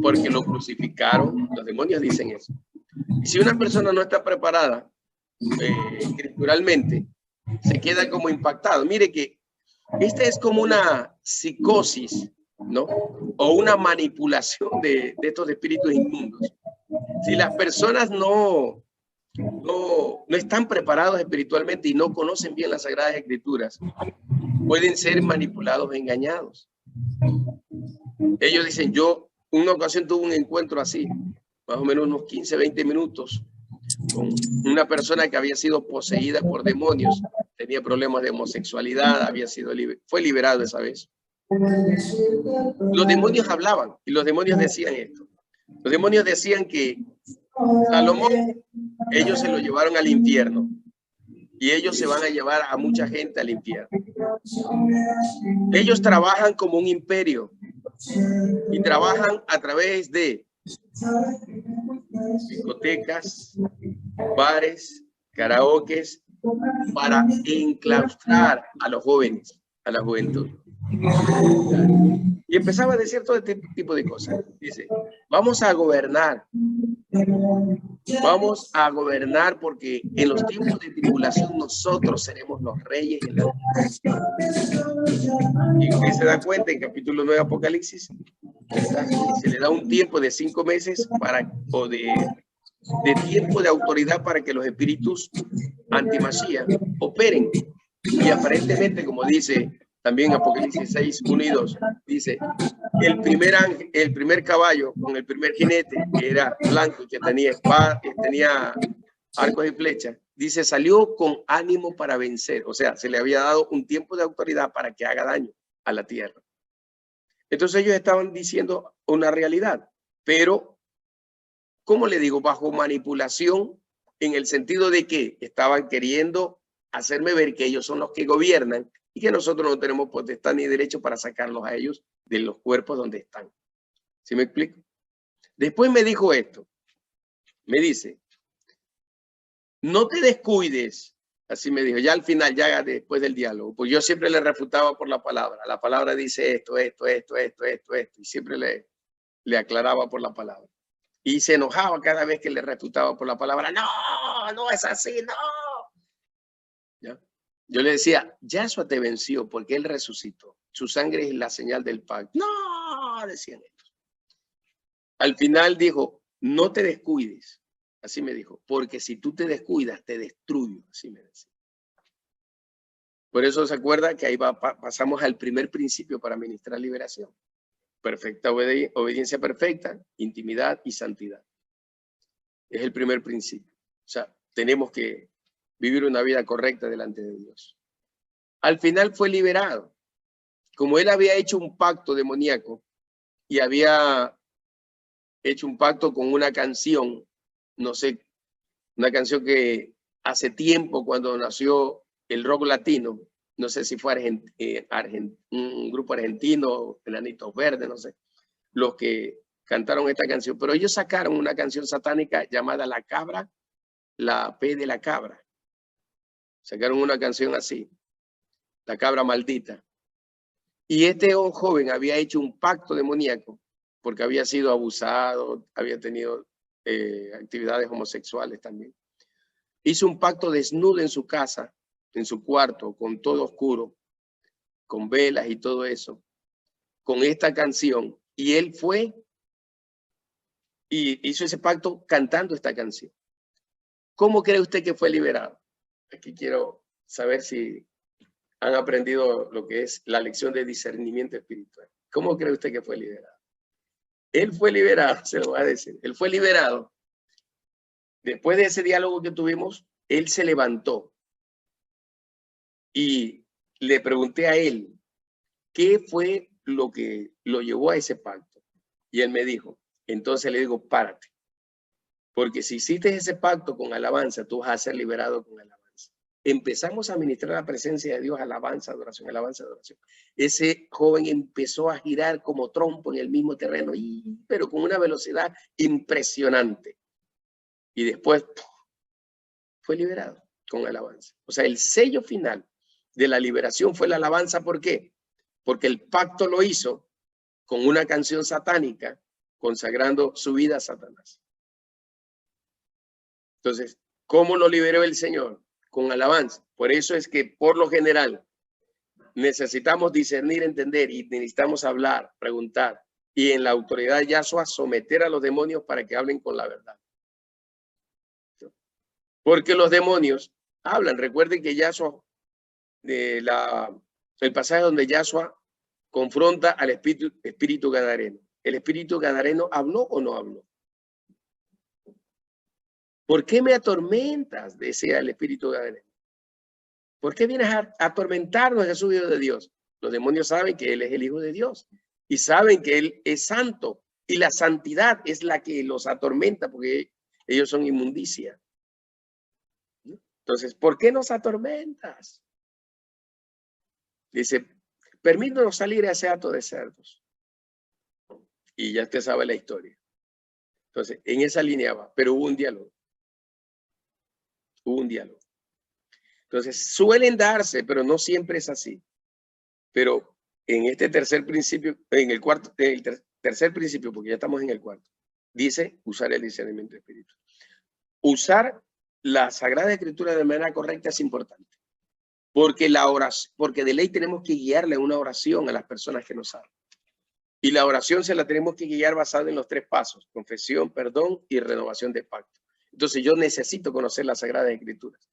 porque lo crucificaron. Los demonios dicen eso. Y si una persona no está preparada escrituralmente, se queda como impactado. Mire que esta es como una psicosis ¿no? O una manipulación de estos espíritus inmundos. Si las personas no están preparados espiritualmente y no conocen bien las Sagradas Escrituras, pueden ser manipulados, engañados. Ellos dicen, yo una ocasión tuve un encuentro así, más o menos unos 15, 20 minutos, con una persona que había sido poseída por demonios, tenía problemas de homosexualidad, fue liberado esa vez. Los demonios hablaban y los demonios decían esto. Los demonios decían que Salomón, ellos se lo llevaron al infierno y ellos se van a llevar a mucha gente al infierno. Ellos trabajan como un imperio y trabajan a través de discotecas, bares, karaokes, para enclaustrar a los jóvenes, a la juventud. Y empezaba a decir todo este tipo de cosas. Dice, vamos a gobernar. Vamos a gobernar porque en los tiempos de tribulación nosotros seremos los reyes en la tierra. Y usted se da cuenta en capítulo 9 de Apocalipsis, ¿verdad? Se le da un tiempo de 5 meses o de tiempo de autoridad para que los espíritus anti-Mashiach operen. Y aparentemente, como dice también Apocalipsis 6, 1 y 2, dice, el primer caballo con el primer jinete, que era blanco y que tenía espada, que tenía arcos y flechas, dice, salió con ánimo para vencer. O sea, se le había dado un tiempo de autoridad para que haga daño a la tierra. Entonces ellos estaban diciendo una realidad, pero, ¿cómo le digo? Bajo manipulación, en el sentido de que estaban queriendo hacerme ver que ellos son los que gobiernan y que nosotros no tenemos potestad ni derecho para sacarlos a ellos de los cuerpos donde están. ¿Sí me explico? Después me dijo esto. Me dice, no te descuides. Así me dijo, ya al final, ya después del diálogo. Pues yo siempre le refutaba por la palabra. La palabra dice esto. Y siempre le aclaraba por la palabra. Y se enojaba cada vez que le refutaba por la palabra. No, no es así, no. ¿Ya? Yo le decía, Yahshua te venció porque él resucitó. Su sangre es la señal del pacto. No, decían ellos. Al final dijo, no te descuides. Así me dijo, porque si tú te descuidas, te destruyo. Así me decía. Por eso se acuerda que ahí pasamos al primer principio para ministrar liberación. Perfecta obediencia perfecta, intimidad y santidad. Es el primer principio. O sea, tenemos que vivir una vida correcta delante de Dios. Al final fue liberado. Como él había hecho un pacto demoníaco y había hecho un pacto con una canción, no sé, una canción que hace tiempo cuando nació el rock latino, no sé si fue un grupo argentino, Enanitos Verdes, no sé, los que cantaron esta canción, pero ellos sacaron una canción satánica llamada La Cabra, la P de la Cabra. Sacaron una canción así, La Cabra Maldita. Y este joven había hecho un pacto demoníaco porque había sido abusado, había tenido actividades homosexuales también. Hizo un pacto desnudo en su casa, en su cuarto, con todo oscuro, con velas y todo eso, con esta canción. Y él fue y hizo ese pacto cantando esta canción. ¿Cómo cree usted que fue liberado? Aquí quiero saber si han aprendido lo que es la lección de discernimiento espiritual. ¿Cómo cree usted que fue liberado? Él fue liberado, se lo voy a decir. Él fue liberado. Después de ese diálogo que tuvimos, él se levantó y le pregunté a él qué fue lo que lo llevó a ese pacto. Y él me dijo, entonces le digo, párate. Porque si hiciste ese pacto con alabanza, tú vas a ser liberado con alabanza. Empezamos a ministrar la presencia de Dios, alabanza, adoración, alabanza, adoración. Ese joven empezó a girar como trompo en el mismo terreno, pero con una velocidad impresionante. Y después fue liberado con alabanza. O sea, el sello final de la liberación fue la alabanza. ¿Por qué? Porque el pacto lo hizo con una canción satánica, consagrando su vida a Satanás. Entonces, ¿cómo lo liberó el Señor? Con alabanza. Por eso es que, por lo general, necesitamos discernir, entender y necesitamos hablar, preguntar. Y en la autoridad de Yahshua someter a los demonios para que hablen con la verdad. Porque los demonios hablan. Recuerden que Yahshua, el pasaje donde Yahshua confronta al espíritu gadareno. ¿El espíritu gadareno habló o no habló? ¿Por qué me atormentas? Decía el espíritu gadareno. ¿Por qué vienes a atormentarnos, Jesús, Hijo de Dios? Los demonios saben que Él es el Hijo de Dios y saben que Él es santo y la santidad es la que los atormenta porque ellos son inmundicia. Entonces, ¿por qué nos atormentas? Dice, permítanos salir a ese hato de cerdos. Y ya usted sabe la historia. Entonces, en esa línea va, pero hubo un diálogo. Hubo un diálogo. Entonces, suelen darse, pero no siempre es así. Pero en este tercer principio, en el cuarto, tercer principio, porque ya estamos en el cuarto, dice usar el discernimiento de espíritu. Usar la Sagrada Escritura de manera correcta es importante. Porque la oración, porque de ley tenemos que guiarle una oración a las personas que nos hablan. Y la oración se la tenemos que guiar basada en los 3 pasos: confesión, perdón y renovación de pacto. Entonces yo necesito conocer las Sagradas Escrituras.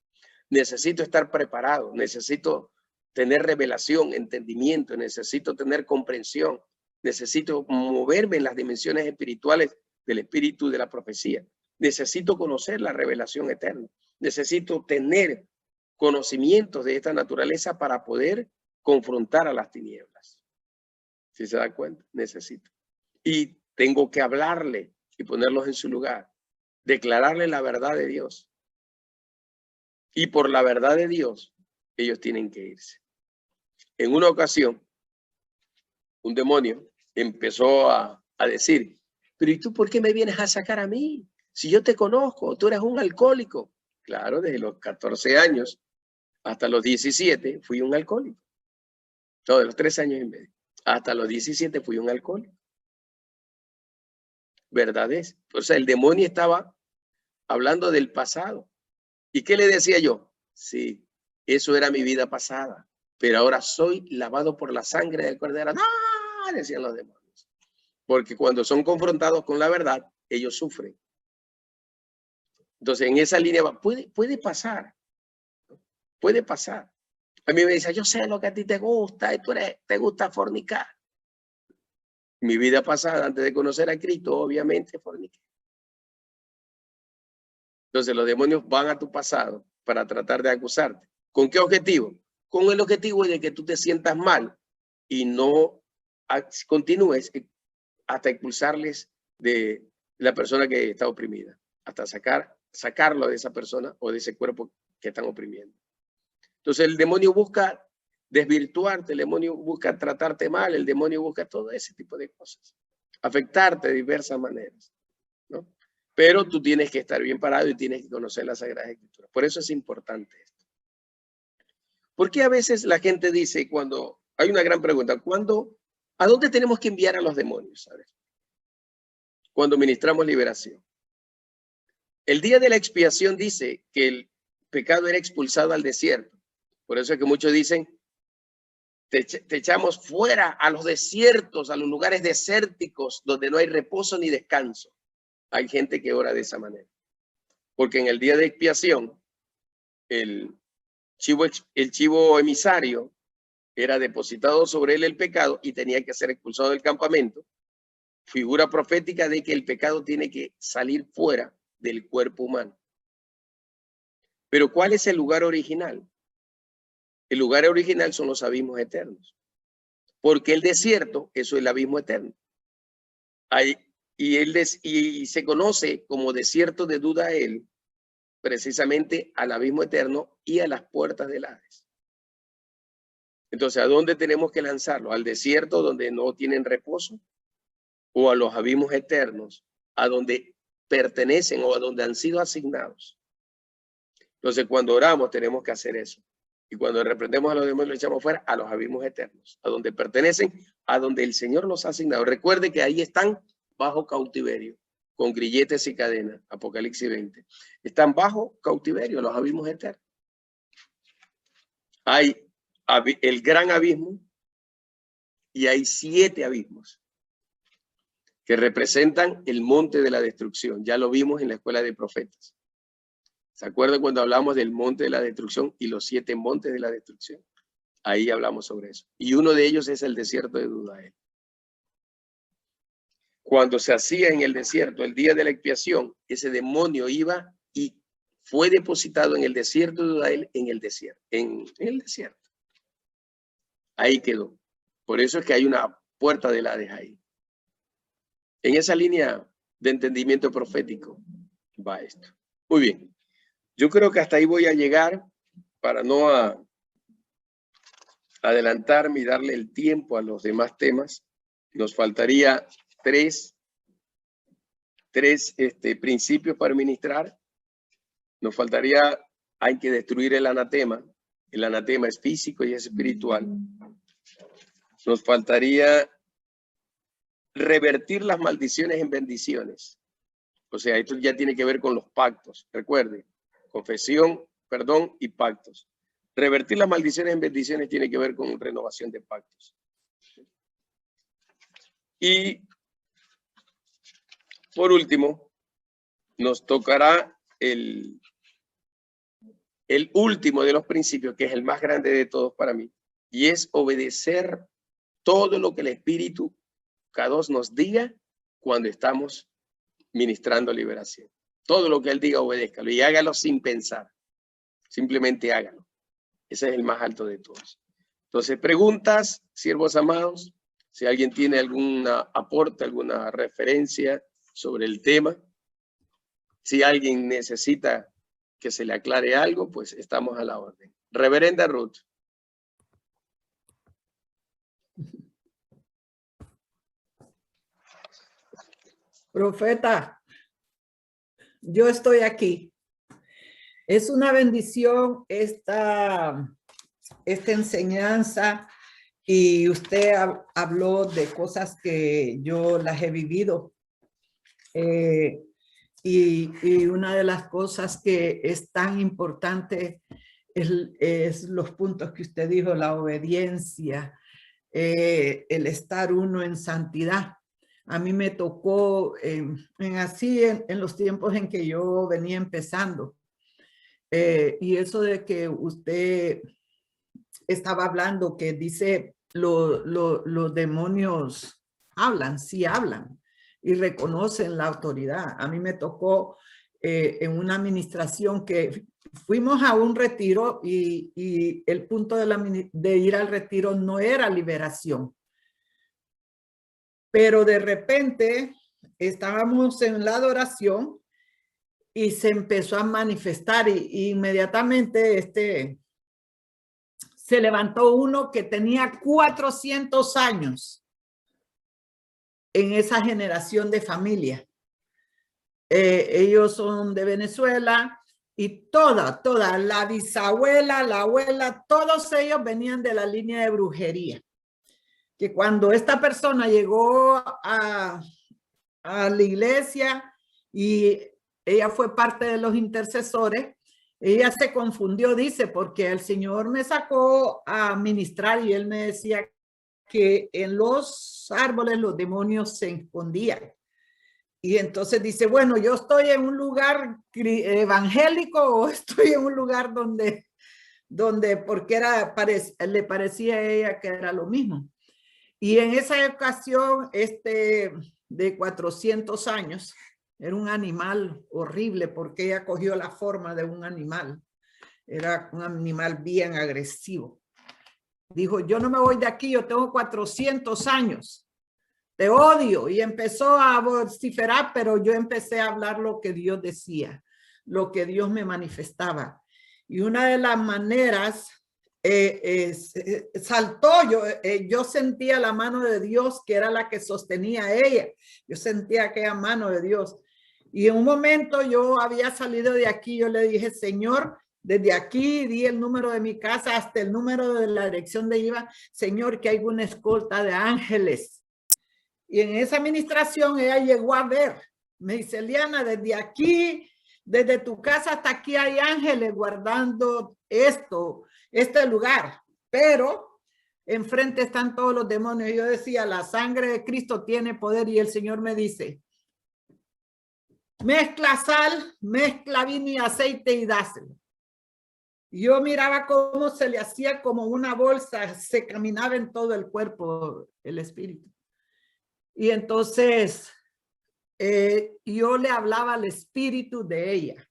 Necesito estar preparado, necesito tener revelación, entendimiento, necesito tener comprensión, necesito moverme en las dimensiones espirituales del espíritu de la profecía. Necesito conocer la revelación eterna. Necesito tener conocimientos de esta naturaleza para poder confrontar a las tinieblas. Si se da cuenta, necesito. Y tengo que hablarle y ponerlos en su lugar, declararle la verdad de Dios. Y por la verdad de Dios, ellos tienen que irse. En una ocasión, un demonio empezó a decir, pero ¿y tú por qué me vienes a sacar a mí? Si yo te conozco, tú eres un alcohólico. Claro, desde los 14 años hasta los 17 fui un alcohólico. No, de los 3 años y medio. Hasta los 17 fui un alcohólico. ¿Verdad es? O sea, el demonio estaba hablando del pasado. ¿Y qué le decía yo? Sí, eso era mi vida pasada, pero ahora soy lavado por la sangre del Cordero. ¡No! Decían los demonios. Porque cuando son confrontados con la verdad, ellos sufren. Entonces, en esa línea puede pasar. Puede pasar. A mí me dice, yo sé lo que a ti te gusta y te gusta fornicar. Mi vida pasada, antes de conocer a Cristo, obviamente forniqué. Entonces los demonios van a tu pasado para tratar de acusarte. ¿Con qué objetivo? Con el objetivo de que tú te sientas mal y no continúes hasta expulsarles de la persona que está oprimida, hasta sacarlo de esa persona o de ese cuerpo que están oprimiendo. Entonces el demonio busca desvirtuarte, el demonio busca tratarte mal, el demonio busca todo ese tipo de cosas, afectarte de diversas maneras, ¿no? Pero tú tienes que estar bien parado y tienes que conocer las Sagradas Escrituras. Por eso es importante esto. ¿Por qué a veces la gente dice, cuando hay una gran pregunta, ¿a dónde tenemos que enviar a los demonios? ¿Sabes? Cuando ministramos liberación. El día de la expiación dice que el pecado era expulsado al desierto. Por eso es que muchos dicen, te echamos fuera a los desiertos, a los lugares desérticos donde no hay reposo ni descanso. Hay gente que ora de esa manera. Porque en el día de expiación, el chivo emisario era depositado sobre él el pecado y tenía que ser expulsado del campamento. Figura profética de que el pecado tiene que salir fuera del cuerpo humano. Pero ¿cuál es el lugar original? El lugar original son los abismos eternos. Porque el desierto, eso es el abismo eterno. Y se conoce como desierto de duda él, precisamente al abismo eterno y a las puertas del Hades. Entonces, ¿a dónde tenemos que lanzarlo? ¿Al desierto donde no tienen reposo? ¿O a los abismos eternos, a donde pertenecen o a donde han sido asignados? Entonces, cuando oramos tenemos que hacer eso. Y cuando reprendemos a los demonios, los echamos fuera a los abismos eternos, a donde pertenecen, a donde el Señor los ha asignado. Recuerde que ahí están bajo cautiverio, con grilletes y cadenas, Apocalipsis 20. Están bajo cautiverio, los abismos eternos. Hay el gran abismo y hay 7 abismos que representan el monte de la destrucción. Ya lo vimos en la escuela de profetas. ¿Se acuerdan cuando hablamos del monte de la destrucción y los 7 montes de la destrucción? Ahí hablamos sobre eso. Y uno de ellos es el desierto de Dudael. Cuando se hacía en el desierto el día de la expiación, ese demonio iba y fue depositado en el desierto de Dudael, en el desierto. Ahí quedó. Por eso es que hay una puerta del Hades ahí. En esa línea de entendimiento profético va esto. Muy bien. Yo creo que hasta ahí voy a llegar para no adelantarme y darle el tiempo a los demás temas. Nos faltaría tres principios para ministrar. Nos faltaría, hay que destruir el anatema. El anatema es físico y es espiritual. Nos faltaría revertir las maldiciones en bendiciones. O sea, esto ya tiene que ver con los pactos. Recuerde, confesión, perdón y pactos. Revertir las maldiciones en bendiciones tiene que ver con renovación de pactos. Y por último, nos tocará el último de los principios, que es el más grande de todos para mí, y es obedecer todo lo que el Espíritu K2 nos diga cuando estamos ministrando liberación. Todo lo que Él diga, obedézcalo y hágalo sin pensar. Simplemente hágalo. Ese es el más alto de todos. Entonces, preguntas, siervos amados, si alguien tiene algún aporte, alguna referencia sobre el tema. Si alguien necesita que se le aclare algo, pues estamos a la orden. Reverenda Ruth. Profeta, yo estoy aquí. Es una bendición esta enseñanza y usted habló de cosas que yo las he vivido. Y una de las cosas que es tan importante es los puntos que usted dijo, la obediencia, el estar uno en santidad. A mí me tocó en los tiempos en que yo venía empezando. Y eso de que usted estaba hablando, que dice los demonios hablan, sí hablan y reconocen la autoridad. A mí me tocó en una administración que fuimos a un retiro y el punto de ir al retiro no era liberación. Pero de repente estábamos en la adoración y se empezó a manifestar y inmediatamente se levantó uno que tenía 400 años en esa generación de familia. Ellos son de Venezuela y toda, la bisabuela, la abuela, todos ellos venían de la línea de brujería. Que cuando esta persona llegó a la iglesia y ella fue parte de los intercesores, ella se confundió, dice, porque el Señor me sacó a ministrar y él me decía que en los árboles los demonios se escondían. Y entonces dice, bueno, yo estoy en un lugar evangélico o estoy en un lugar donde porque le parecía a ella que era lo mismo. Y en esa ocasión, de 400 años, era un animal horrible porque ella cogió la forma de un animal. Era un animal bien agresivo. Dijo, yo no me voy de aquí, yo tengo 400 años. Te odio. Y empezó a vociferar, pero yo empecé a hablar lo que Dios decía, lo que Dios me manifestaba. Y una de las maneras saltó, yo sentía la mano de Dios que era la que sostenía a ella. Yo sentía aquella mano de Dios. Y en un momento yo había salido de aquí, yo le dije, Señor, desde aquí di el número de mi casa hasta el número de la dirección de IVA, Señor, que hay una escolta de ángeles. Y en esa administración ella llegó a ver, me dice, Liana, desde aquí, desde tu casa hasta aquí hay ángeles guardando este lugar. pero enfrente están todos los demonios. Yo decía, la sangre de Cristo tiene poder, y el Señor me dice, mezcla sal, mezcla vino y aceite y dáselo. Yo miraba cómo se le hacía como una bolsa, se caminaba en todo el cuerpo el espíritu. Y entonces yo le hablaba al espíritu de ella,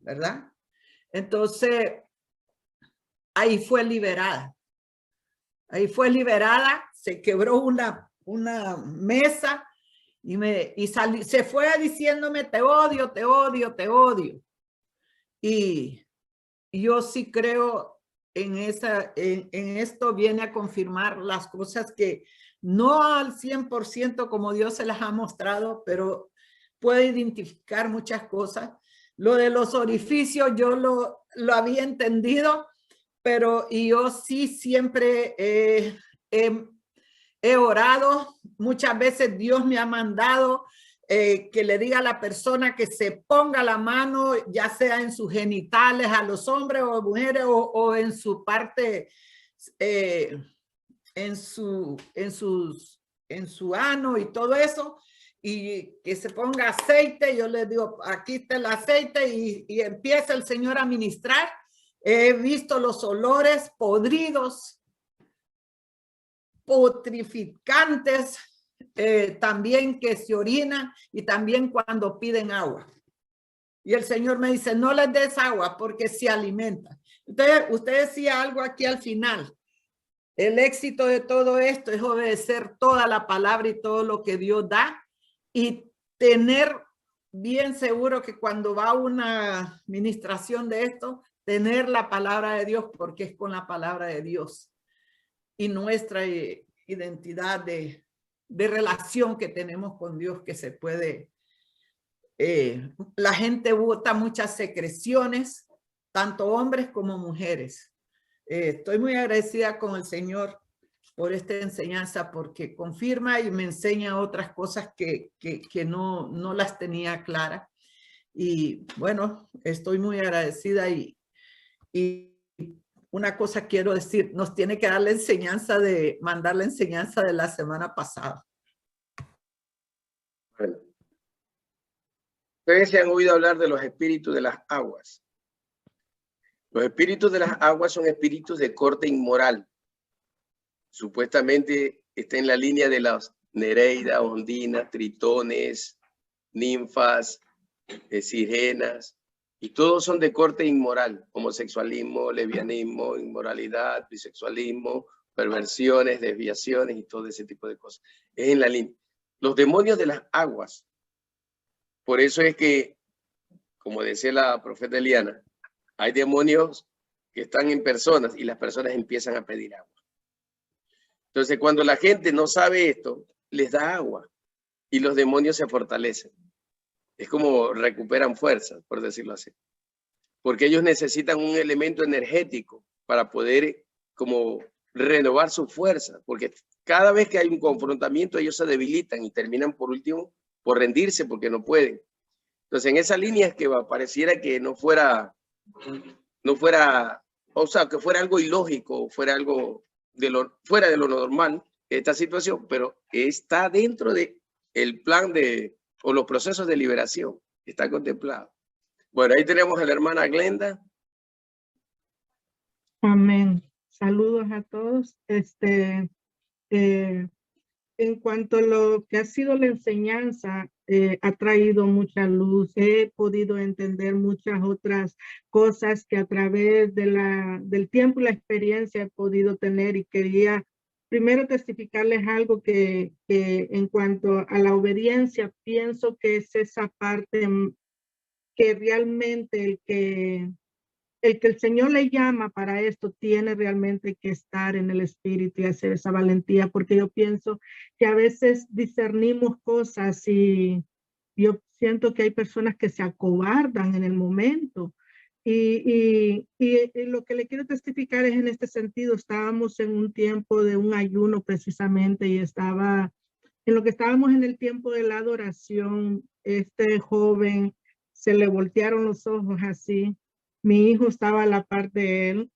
¿verdad? Entonces ahí fue liberada. Ahí fue liberada, se quebró una mesa y se fue diciéndome, te odio, te odio, te odio. Y yo sí creo en esto viene a confirmar las cosas que no al 100% como Dios se las ha mostrado, pero puede identificar muchas cosas. Lo de los orificios yo lo había entendido, pero yo sí siempre he orado. Muchas veces Dios me ha mandado que le diga a la persona que se ponga la mano, ya sea en sus genitales a los hombres o mujeres, o en su parte, en su ano y todo eso, y que se ponga aceite. Yo le digo, aquí está el aceite, y empieza el Señor a ministrar. He visto los olores podridos, putrificantes, también que se orina, y también cuando piden agua. Y el Señor me dice, no les des agua porque se alimenta. Entonces, usted decía algo aquí al final. El éxito de todo esto es obedecer toda la palabra y todo lo que Dios da, y tener bien seguro que cuando va una ministración de esto, tener la palabra de Dios, porque es con la palabra de Dios y nuestra identidad de relación que tenemos con Dios que se puede. La gente bota muchas secreciones, tanto hombres como mujeres. Estoy muy agradecida con el Señor por esta enseñanza, porque confirma y me enseña otras cosas que no las tenía claras. Y bueno, estoy muy agradecida, y una cosa quiero decir, nos tiene que dar la enseñanza mandar la enseñanza de la semana pasada. Bueno. Ustedes se han oído hablar de los espíritus de las aguas. Los espíritus de las aguas son espíritus de corte inmoral. Supuestamente está en la línea de las Nereida, Ondinas, Tritones, ninfas, sirenas, y todos son de corte inmoral: homosexualismo, lesbianismo, inmoralidad, bisexualismo, perversiones, desviaciones y todo ese tipo de cosas. Es en la línea. Los demonios de las aguas. Por eso es que, como decía la profeta Eliana, hay demonios que están en personas y las personas empiezan a pedir agua. Entonces, cuando la gente no sabe esto, les da agua y los demonios se fortalecen. Es como recuperan fuerzas, por decirlo así. Porque ellos necesitan un elemento energético para poder como renovar su fuerza. Porque cada vez que hay un confrontamiento, ellos se debilitan y terminan por último por rendirse porque no pueden. Entonces, en esa línea es que pareciera que no fuera, o sea, que fuera algo ilógico, fuera algo fuera de lo normal esta situación, pero está dentro de el plan o los procesos de liberación, está contemplado. Bueno, ahí tenemos a la hermana Glenda. Amén. Saludos a todos. En cuanto a lo que ha sido la enseñanza, ha traído mucha luz. He podido entender muchas otras cosas que a través del tiempo y la experiencia he podido tener, y quería primero testificarles algo que en cuanto a la obediencia, pienso que es esa parte que realmente el que el Señor le llama para esto tiene realmente que estar en el espíritu y hacer esa valentía, porque yo pienso que a veces discernimos cosas y yo siento que hay personas que se acobardan en el momento. Y lo que le quiero testificar es en este sentido. Estábamos en un tiempo de un ayuno precisamente, y en lo que estábamos en el tiempo de la adoración, este joven se le voltearon los ojos así. Mi hijo estaba a la par de él,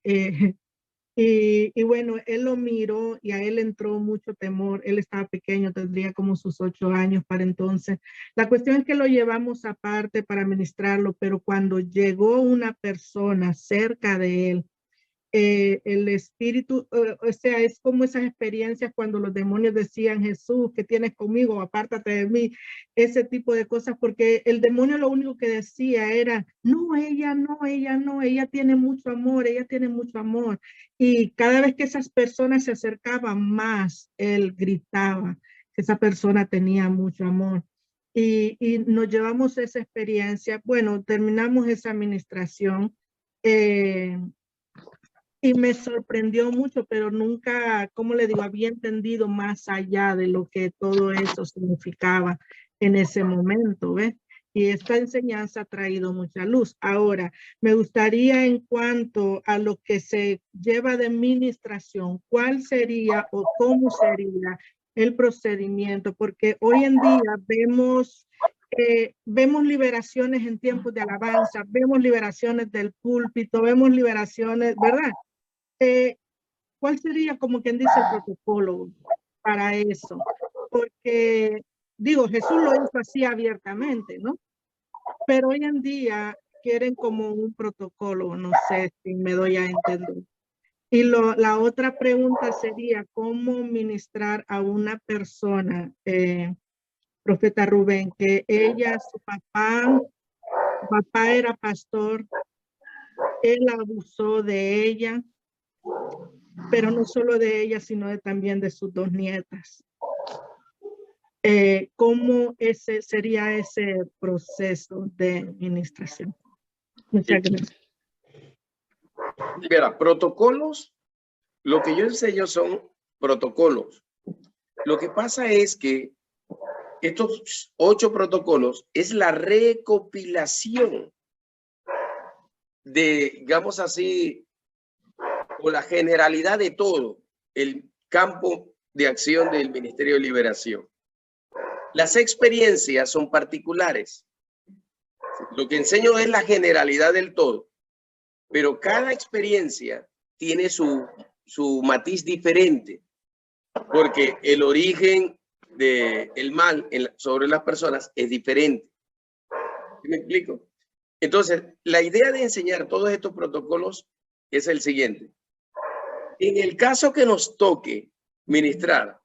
Y bueno, él lo miró y a él entró mucho temor. Él estaba pequeño, tendría como sus 8 años para entonces. La cuestión es que lo llevamos aparte para ministrarlo, pero cuando llegó una persona cerca de él, el espíritu, o sea, es como esas experiencias cuando los demonios decían, Jesús, ¿qué tienes conmigo? Apártate de mí, ese tipo de cosas, porque el demonio lo único que decía era, no, ella no, ella no, ella tiene mucho amor, ella tiene mucho amor. Y cada vez que esas personas se acercaban más, él gritaba que esa persona tenía mucho amor. Y nos llevamos esa experiencia. Bueno, terminamos esa administración. Y me sorprendió mucho, pero nunca, como le digo, había entendido más allá de lo que todo eso significaba en ese momento, ¿ves? Y esta enseñanza ha traído mucha luz. Ahora, me gustaría en cuanto a lo que se lleva de administración, ¿cuál sería o cómo sería el procedimiento? Porque hoy en día vemos liberaciones en tiempos de alabanza, vemos liberaciones del púlpito, vemos liberaciones, ¿verdad? ¿Cuál sería como quien dice el protocolo para eso? Porque digo, Jesús lo hizo así abiertamente, ¿no? Pero hoy en día quieren como un protocolo, no sé si me doy a entender. Y la otra pregunta sería, ¿cómo ministrar a una persona, profeta Rubén, que ella, su papá era pastor, él abusó de ella, pero no solo de ella, sino también de sus 2 nietas? ¿Cómo sería ese proceso de administración? Muchas gracias. Mira, protocolos, lo que yo enseño son protocolos. Lo que pasa es que estos 8 protocolos es la recopilación de, digamos así, o la generalidad de todo el campo de acción del Ministerio de Liberación. Las experiencias son particulares. Lo que enseño es la generalidad del todo, pero cada experiencia tiene su matiz diferente, porque el origen del mal sobre las personas es diferente. ¿Sí me explico? Entonces, la idea de enseñar todos estos protocolos es el siguiente. En el caso que nos toque ministrar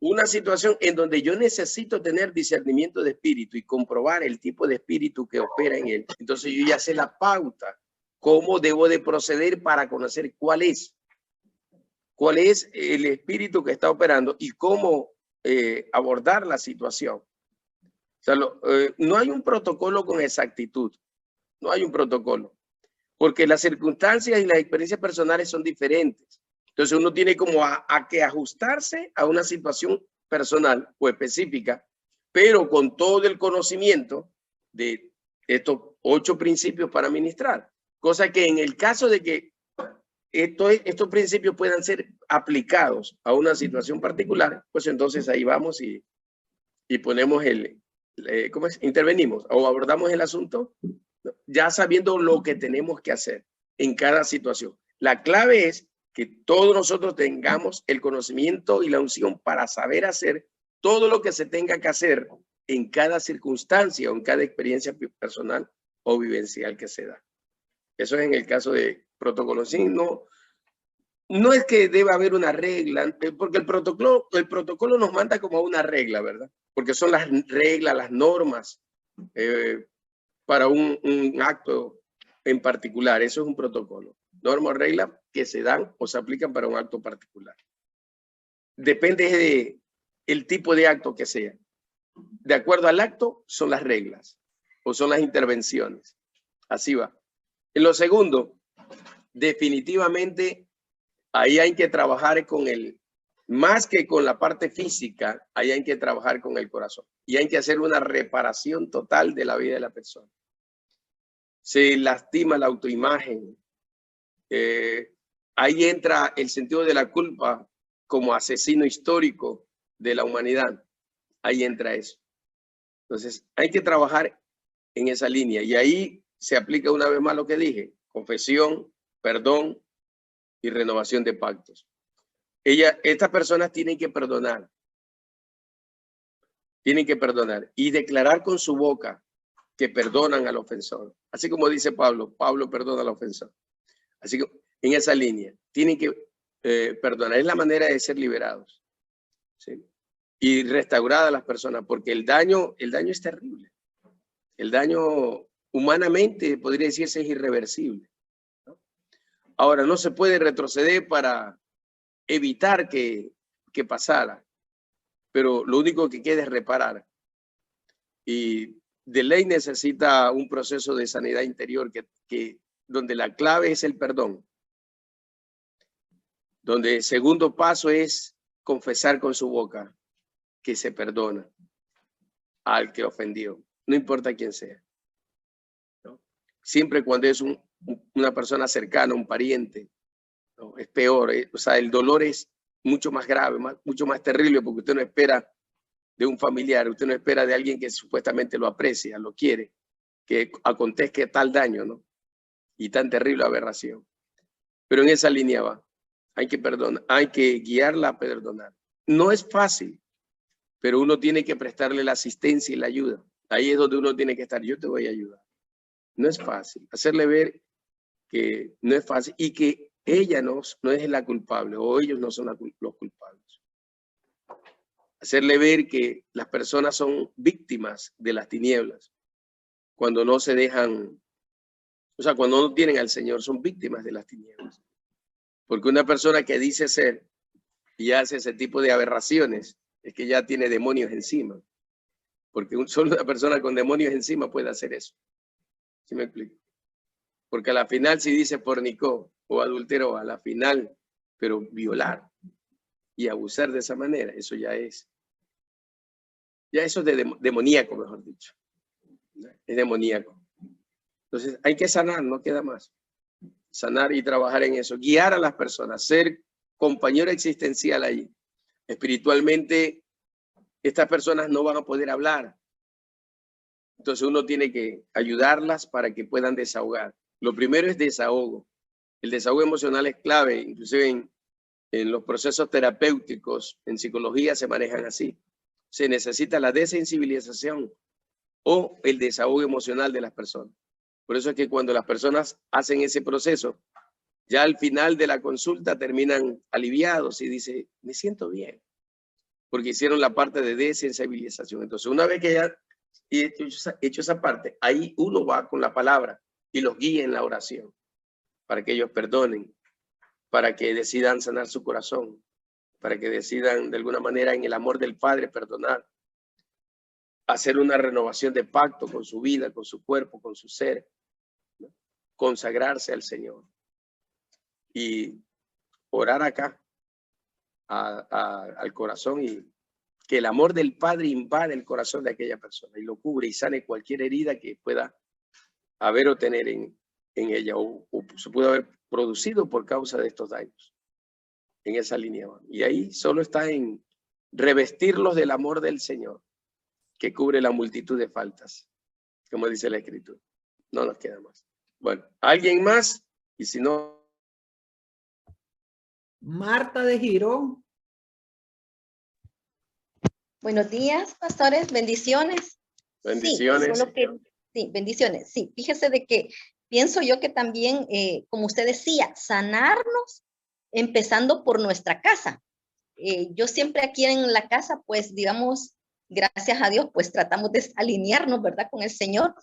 una situación en donde yo necesito tener discernimiento de espíritu y comprobar el tipo de espíritu que opera en él, entonces yo ya sé la pauta, cómo debo de proceder para conocer cuál es el espíritu que está operando y cómo abordar la situación. O sea, no hay un protocolo con exactitud, no hay un protocolo, porque las circunstancias y las experiencias personales son diferentes. Entonces uno tiene como a que ajustarse a una situación personal o específica, pero con todo el conocimiento de estos 8 principios para administrar. Cosa que en el caso de que estos principios puedan ser aplicados a una situación particular, pues entonces ahí vamos y ponemos ¿cómo es? Intervenimos o abordamos el asunto ya sabiendo lo que tenemos que hacer en cada situación. La clave es que todos nosotros tengamos el conocimiento y la unción para saber hacer todo lo que se tenga que hacer en cada circunstancia o en cada experiencia personal o vivencial que se da. Eso es en el caso de protocolos. Sí, no es que deba haber una regla, porque el protocolo nos manda como una regla, ¿verdad? Porque son las reglas, las normas para un acto en particular. Eso es un protocolo. Normas o reglas que se dan o se aplican para un acto particular. Depende del tipo de acto que sea. De acuerdo al acto son las reglas o son las intervenciones. Así va. En lo segundo, definitivamente ahí hay que trabajar más que con la parte física, ahí hay que trabajar con el corazón. Y hay que hacer una reparación total de la vida de la persona. Se lastima la autoimagen. Ahí entra el sentido de la culpa como asesino histórico de la humanidad. Ahí entra eso. Entonces, hay que trabajar en esa línea. Y ahí se aplica una vez más lo que dije. Confesión, perdón, y renovación de pactos. Estas personas tienen que perdonar. Tienen que perdonar y declarar con su boca que perdonan al ofensor. Así como dice Pablo, Pablo perdona al ofensor. Así que en esa línea, tienen que perdonar. Es la manera de ser liberados, ¿sí? Y restaurar a las personas, porque el daño es terrible. El daño humanamente, podría decirse, es irreversible, ¿no? Ahora, no se puede retroceder para evitar que pasara, pero lo único que queda es reparar. Y de ley necesita un proceso de sanidad interior donde la clave es el perdón. Donde el segundo paso es confesar con su boca que se perdona al que ofendió, no importa quién sea, ¿no? Siempre cuando es una persona cercana, un pariente, ¿no? Es peor, o sea, el dolor es mucho más grave, mucho más terrible, porque usted no espera de un familiar, usted no espera de alguien que supuestamente lo aprecia, lo quiere, que acontezca tal daño, ¿no? Y tan terrible aberración. Pero en esa línea va. Hay que perdonar, hay que guiarla a perdonar. No es fácil, pero uno tiene que prestarle la asistencia y la ayuda. Ahí es donde uno tiene que estar. Yo te voy a ayudar. No es fácil. Hacerle ver que no es fácil y que ella no es la culpable o ellos no son los culpables. Hacerle ver que las personas son víctimas de las tinieblas. Cuando no se dejan, o sea, cuando no tienen al Señor, son víctimas de las tinieblas. Porque una persona que dice ser y hace ese tipo de aberraciones es que ya tiene demonios encima. Porque solo una persona con demonios encima puede hacer eso. ¿Sí me explico? Porque a la final, si dice fornicó o adulteró, a la final, pero violar y abusar de esa manera, eso ya eso es demoníaco, mejor dicho. Es demoníaco. Entonces hay que sanar, no queda más. Sanar y trabajar en eso, guiar a las personas, ser compañero existencial allí. Espiritualmente, estas personas no van a poder hablar. Entonces uno tiene que ayudarlas para que puedan desahogar. Lo primero es desahogo. El desahogo emocional es clave, inclusive en los procesos terapéuticos, en psicología se manejan así. Se necesita la desensibilización o el desahogo emocional de las personas. Por eso es que cuando las personas hacen ese proceso, ya al final de la consulta terminan aliviados y dicen, me siento bien, porque hicieron la parte de desensibilización. Entonces, una vez que ya hecho esa parte, ahí uno va con la palabra y los guía en la oración, para que ellos perdonen, para que decidan sanar su corazón, para que decidan de alguna manera en el amor del Padre perdonar, hacer una renovación de pacto con su vida, con su cuerpo, con su ser, ¿no? Consagrarse al Señor y orar acá al corazón y que el amor del Padre invade el corazón de aquella persona y lo cubre y sane cualquier herida que pueda haber o tener en ella o se puede haber producido por causa de estos daños. En esa línea. Y ahí solo está en revestirlos del amor del Señor, que cubre la multitud de faltas, como dice la Escritura. No nos queda más. Bueno, ¿alguien más? Y si no... Marta de Girón. Buenos días, pastores, bendiciones. Bendiciones. Sí, bendiciones. Sí, fíjese de que pienso yo que también, como usted decía, sanarnos empezando por nuestra casa. Yo siempre aquí en la casa, pues digamos, gracias a Dios, pues tratamos de alinearnos, ¿verdad? Con el Señor.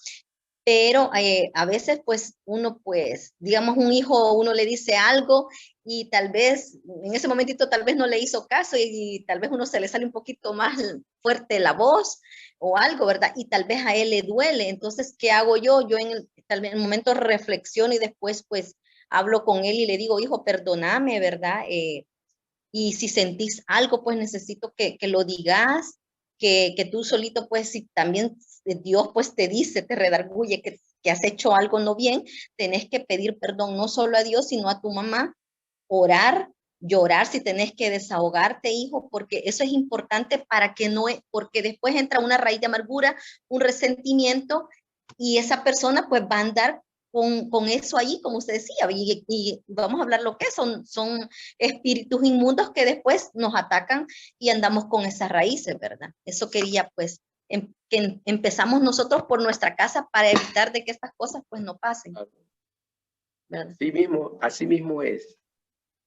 Pero a veces, pues, uno, pues, digamos, un hijo, uno le dice algo y tal vez, en ese momentito, tal vez no le hizo caso y tal vez uno se le sale un poquito más fuerte la voz o algo, ¿verdad? Y tal vez a él le duele. Entonces, ¿qué hago yo? Yo tal vez en el momento reflexiono y después, pues, hablo con él y le digo, hijo, perdóname, ¿verdad? Y si sentís algo, pues necesito que lo digas, que tú solito, pues si también Dios pues te dice, te redarguye que has hecho algo no bien, tenés que pedir perdón no solo a Dios, sino a tu mamá, orar, llorar si tenés que desahogarte, hijo, porque eso es importante para que no, porque después entra una raíz de amargura, un resentimiento y esa persona pues va a andar con eso ahí, como usted decía, y vamos a hablar lo que son espíritus inmundos que después nos atacan y andamos con esas raíces, ¿verdad? Eso quería pues que empezamos nosotros por nuestra casa para evitar de que estas cosas pues no pasen. ¿Verdad? Así mismo es.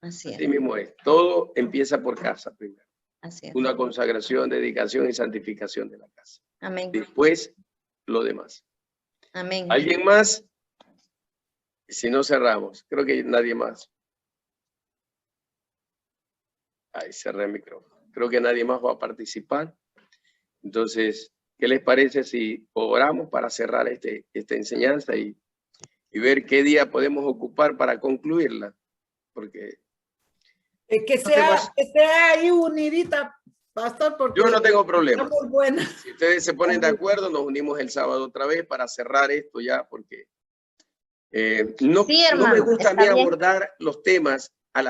Así es. Así mismo es. Todo empieza por casa primero. Así es. Una consagración, dedicación y santificación de la casa. Amén. Después, lo demás. Amén. ¿Alguien más? Si no, cerramos. Creo que nadie más. Ahí cerré el micrófono. Creo que nadie más va a participar. Entonces, ¿qué les parece si oramos para cerrar esta enseñanza y ver qué día podemos ocupar para concluirla? Porque que sea ahí unidita, pastor, porque yo no tengo problema. está muy buena. Si ustedes se ponen de acuerdo, nos unimos el sábado otra vez para cerrar esto ya, porque no me gusta a mí abordar los temas a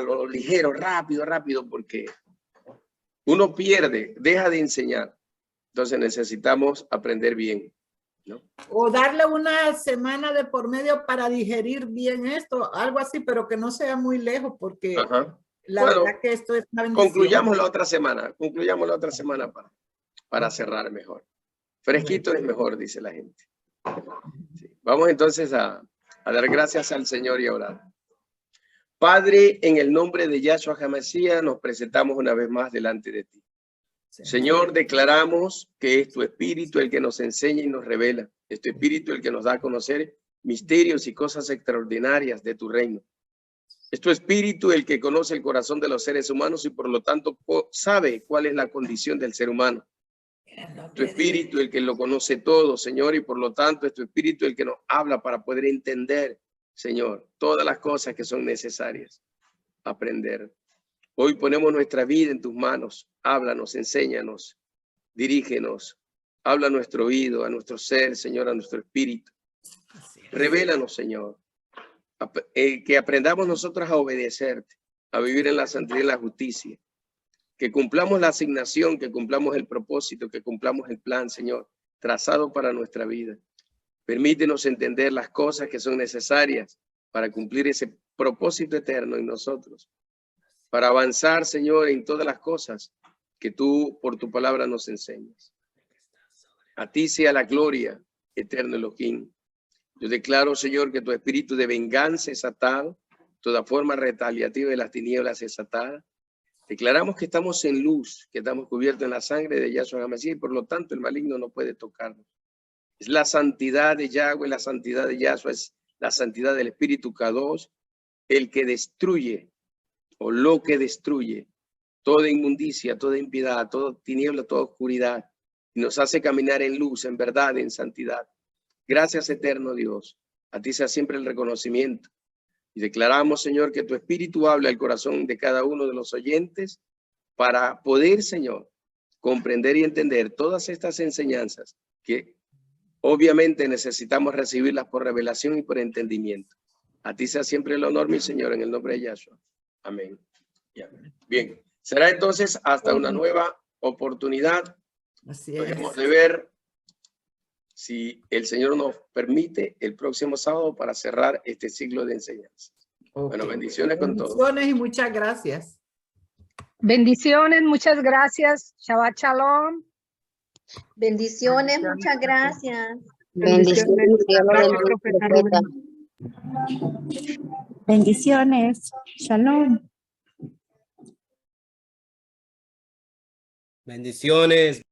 lo ligero, rápido, porque uno pierde, deja de enseñar. Entonces necesitamos aprender bien, ¿no? O darle una semana de por medio para digerir bien esto, algo así, pero que no sea muy lejos, porque la verdad que esto es una bendición. Concluyamos la otra semana para cerrar mejor. Fresquito es mejor, dice la gente. Sí. Vamos entonces a dar gracias al Señor y a orar. Padre, en el nombre de Yahshua HaMashiach, nos presentamos una vez más delante de ti. Señor, declaramos que es tu Espíritu el que nos enseña y nos revela. Es tu Espíritu el que nos da a conocer misterios y cosas extraordinarias de tu reino. Es tu Espíritu el que conoce el corazón de los seres humanos y por lo tanto sabe cuál es la condición del ser humano. Tu Espíritu el que lo conoce todo, Señor, y por lo tanto es tu Espíritu el que nos habla para poder entender, Señor, todas las cosas que son necesarias aprender. Hoy ponemos nuestra vida en tus manos. Háblanos, enséñanos, dirígenos. Habla a nuestro oído, a nuestro ser, Señor, a nuestro espíritu. Revélanos, Señor. Que aprendamos nosotros a obedecerte, a vivir en la santidad y la justicia. Que cumplamos la asignación, que cumplamos el propósito, que cumplamos el plan, Señor, trazado para nuestra vida. Permítenos entender las cosas que son necesarias para cumplir ese propósito eterno en nosotros. Para avanzar, Señor, en todas las cosas que tú por tu palabra nos enseñas. A ti sea la gloria, eterno Elohim. Yo declaro, Señor, que tu espíritu de venganza es atado, toda forma retaliativa de las tinieblas es atada. Declaramos que estamos en luz, que estamos cubiertos en la sangre de Yahshua HaMashiach y por lo tanto el maligno no puede tocarnos. Es la santidad de Yahweh, la santidad de Yahshua, es la santidad del Espíritu Kadosh, el que destruye o lo que destruye toda inmundicia, toda impiedad, toda tiniebla, toda oscuridad y nos hace caminar en luz, en verdad, en santidad. Gracias, eterno Dios. A ti sea siempre el reconocimiento. Y declaramos, Señor, que tu Espíritu habla al corazón de cada uno de los oyentes para poder, Señor, comprender y entender todas estas enseñanzas que obviamente necesitamos recibirlas por revelación y por entendimiento. A ti sea siempre el honor, mi Señor, en el nombre de Yahshua. Amén. Bien, será entonces hasta una nueva oportunidad. Así es. Debemos de ver si el Señor nos permite el próximo sábado para cerrar este ciclo de enseñanza. Bueno, bendiciones con todos. Bendiciones y muchas gracias. Bendiciones, muchas gracias. Shabbat Shalom. Bendiciones, muchas gracias. Bendiciones. Bendiciones. Shalom. Bendiciones.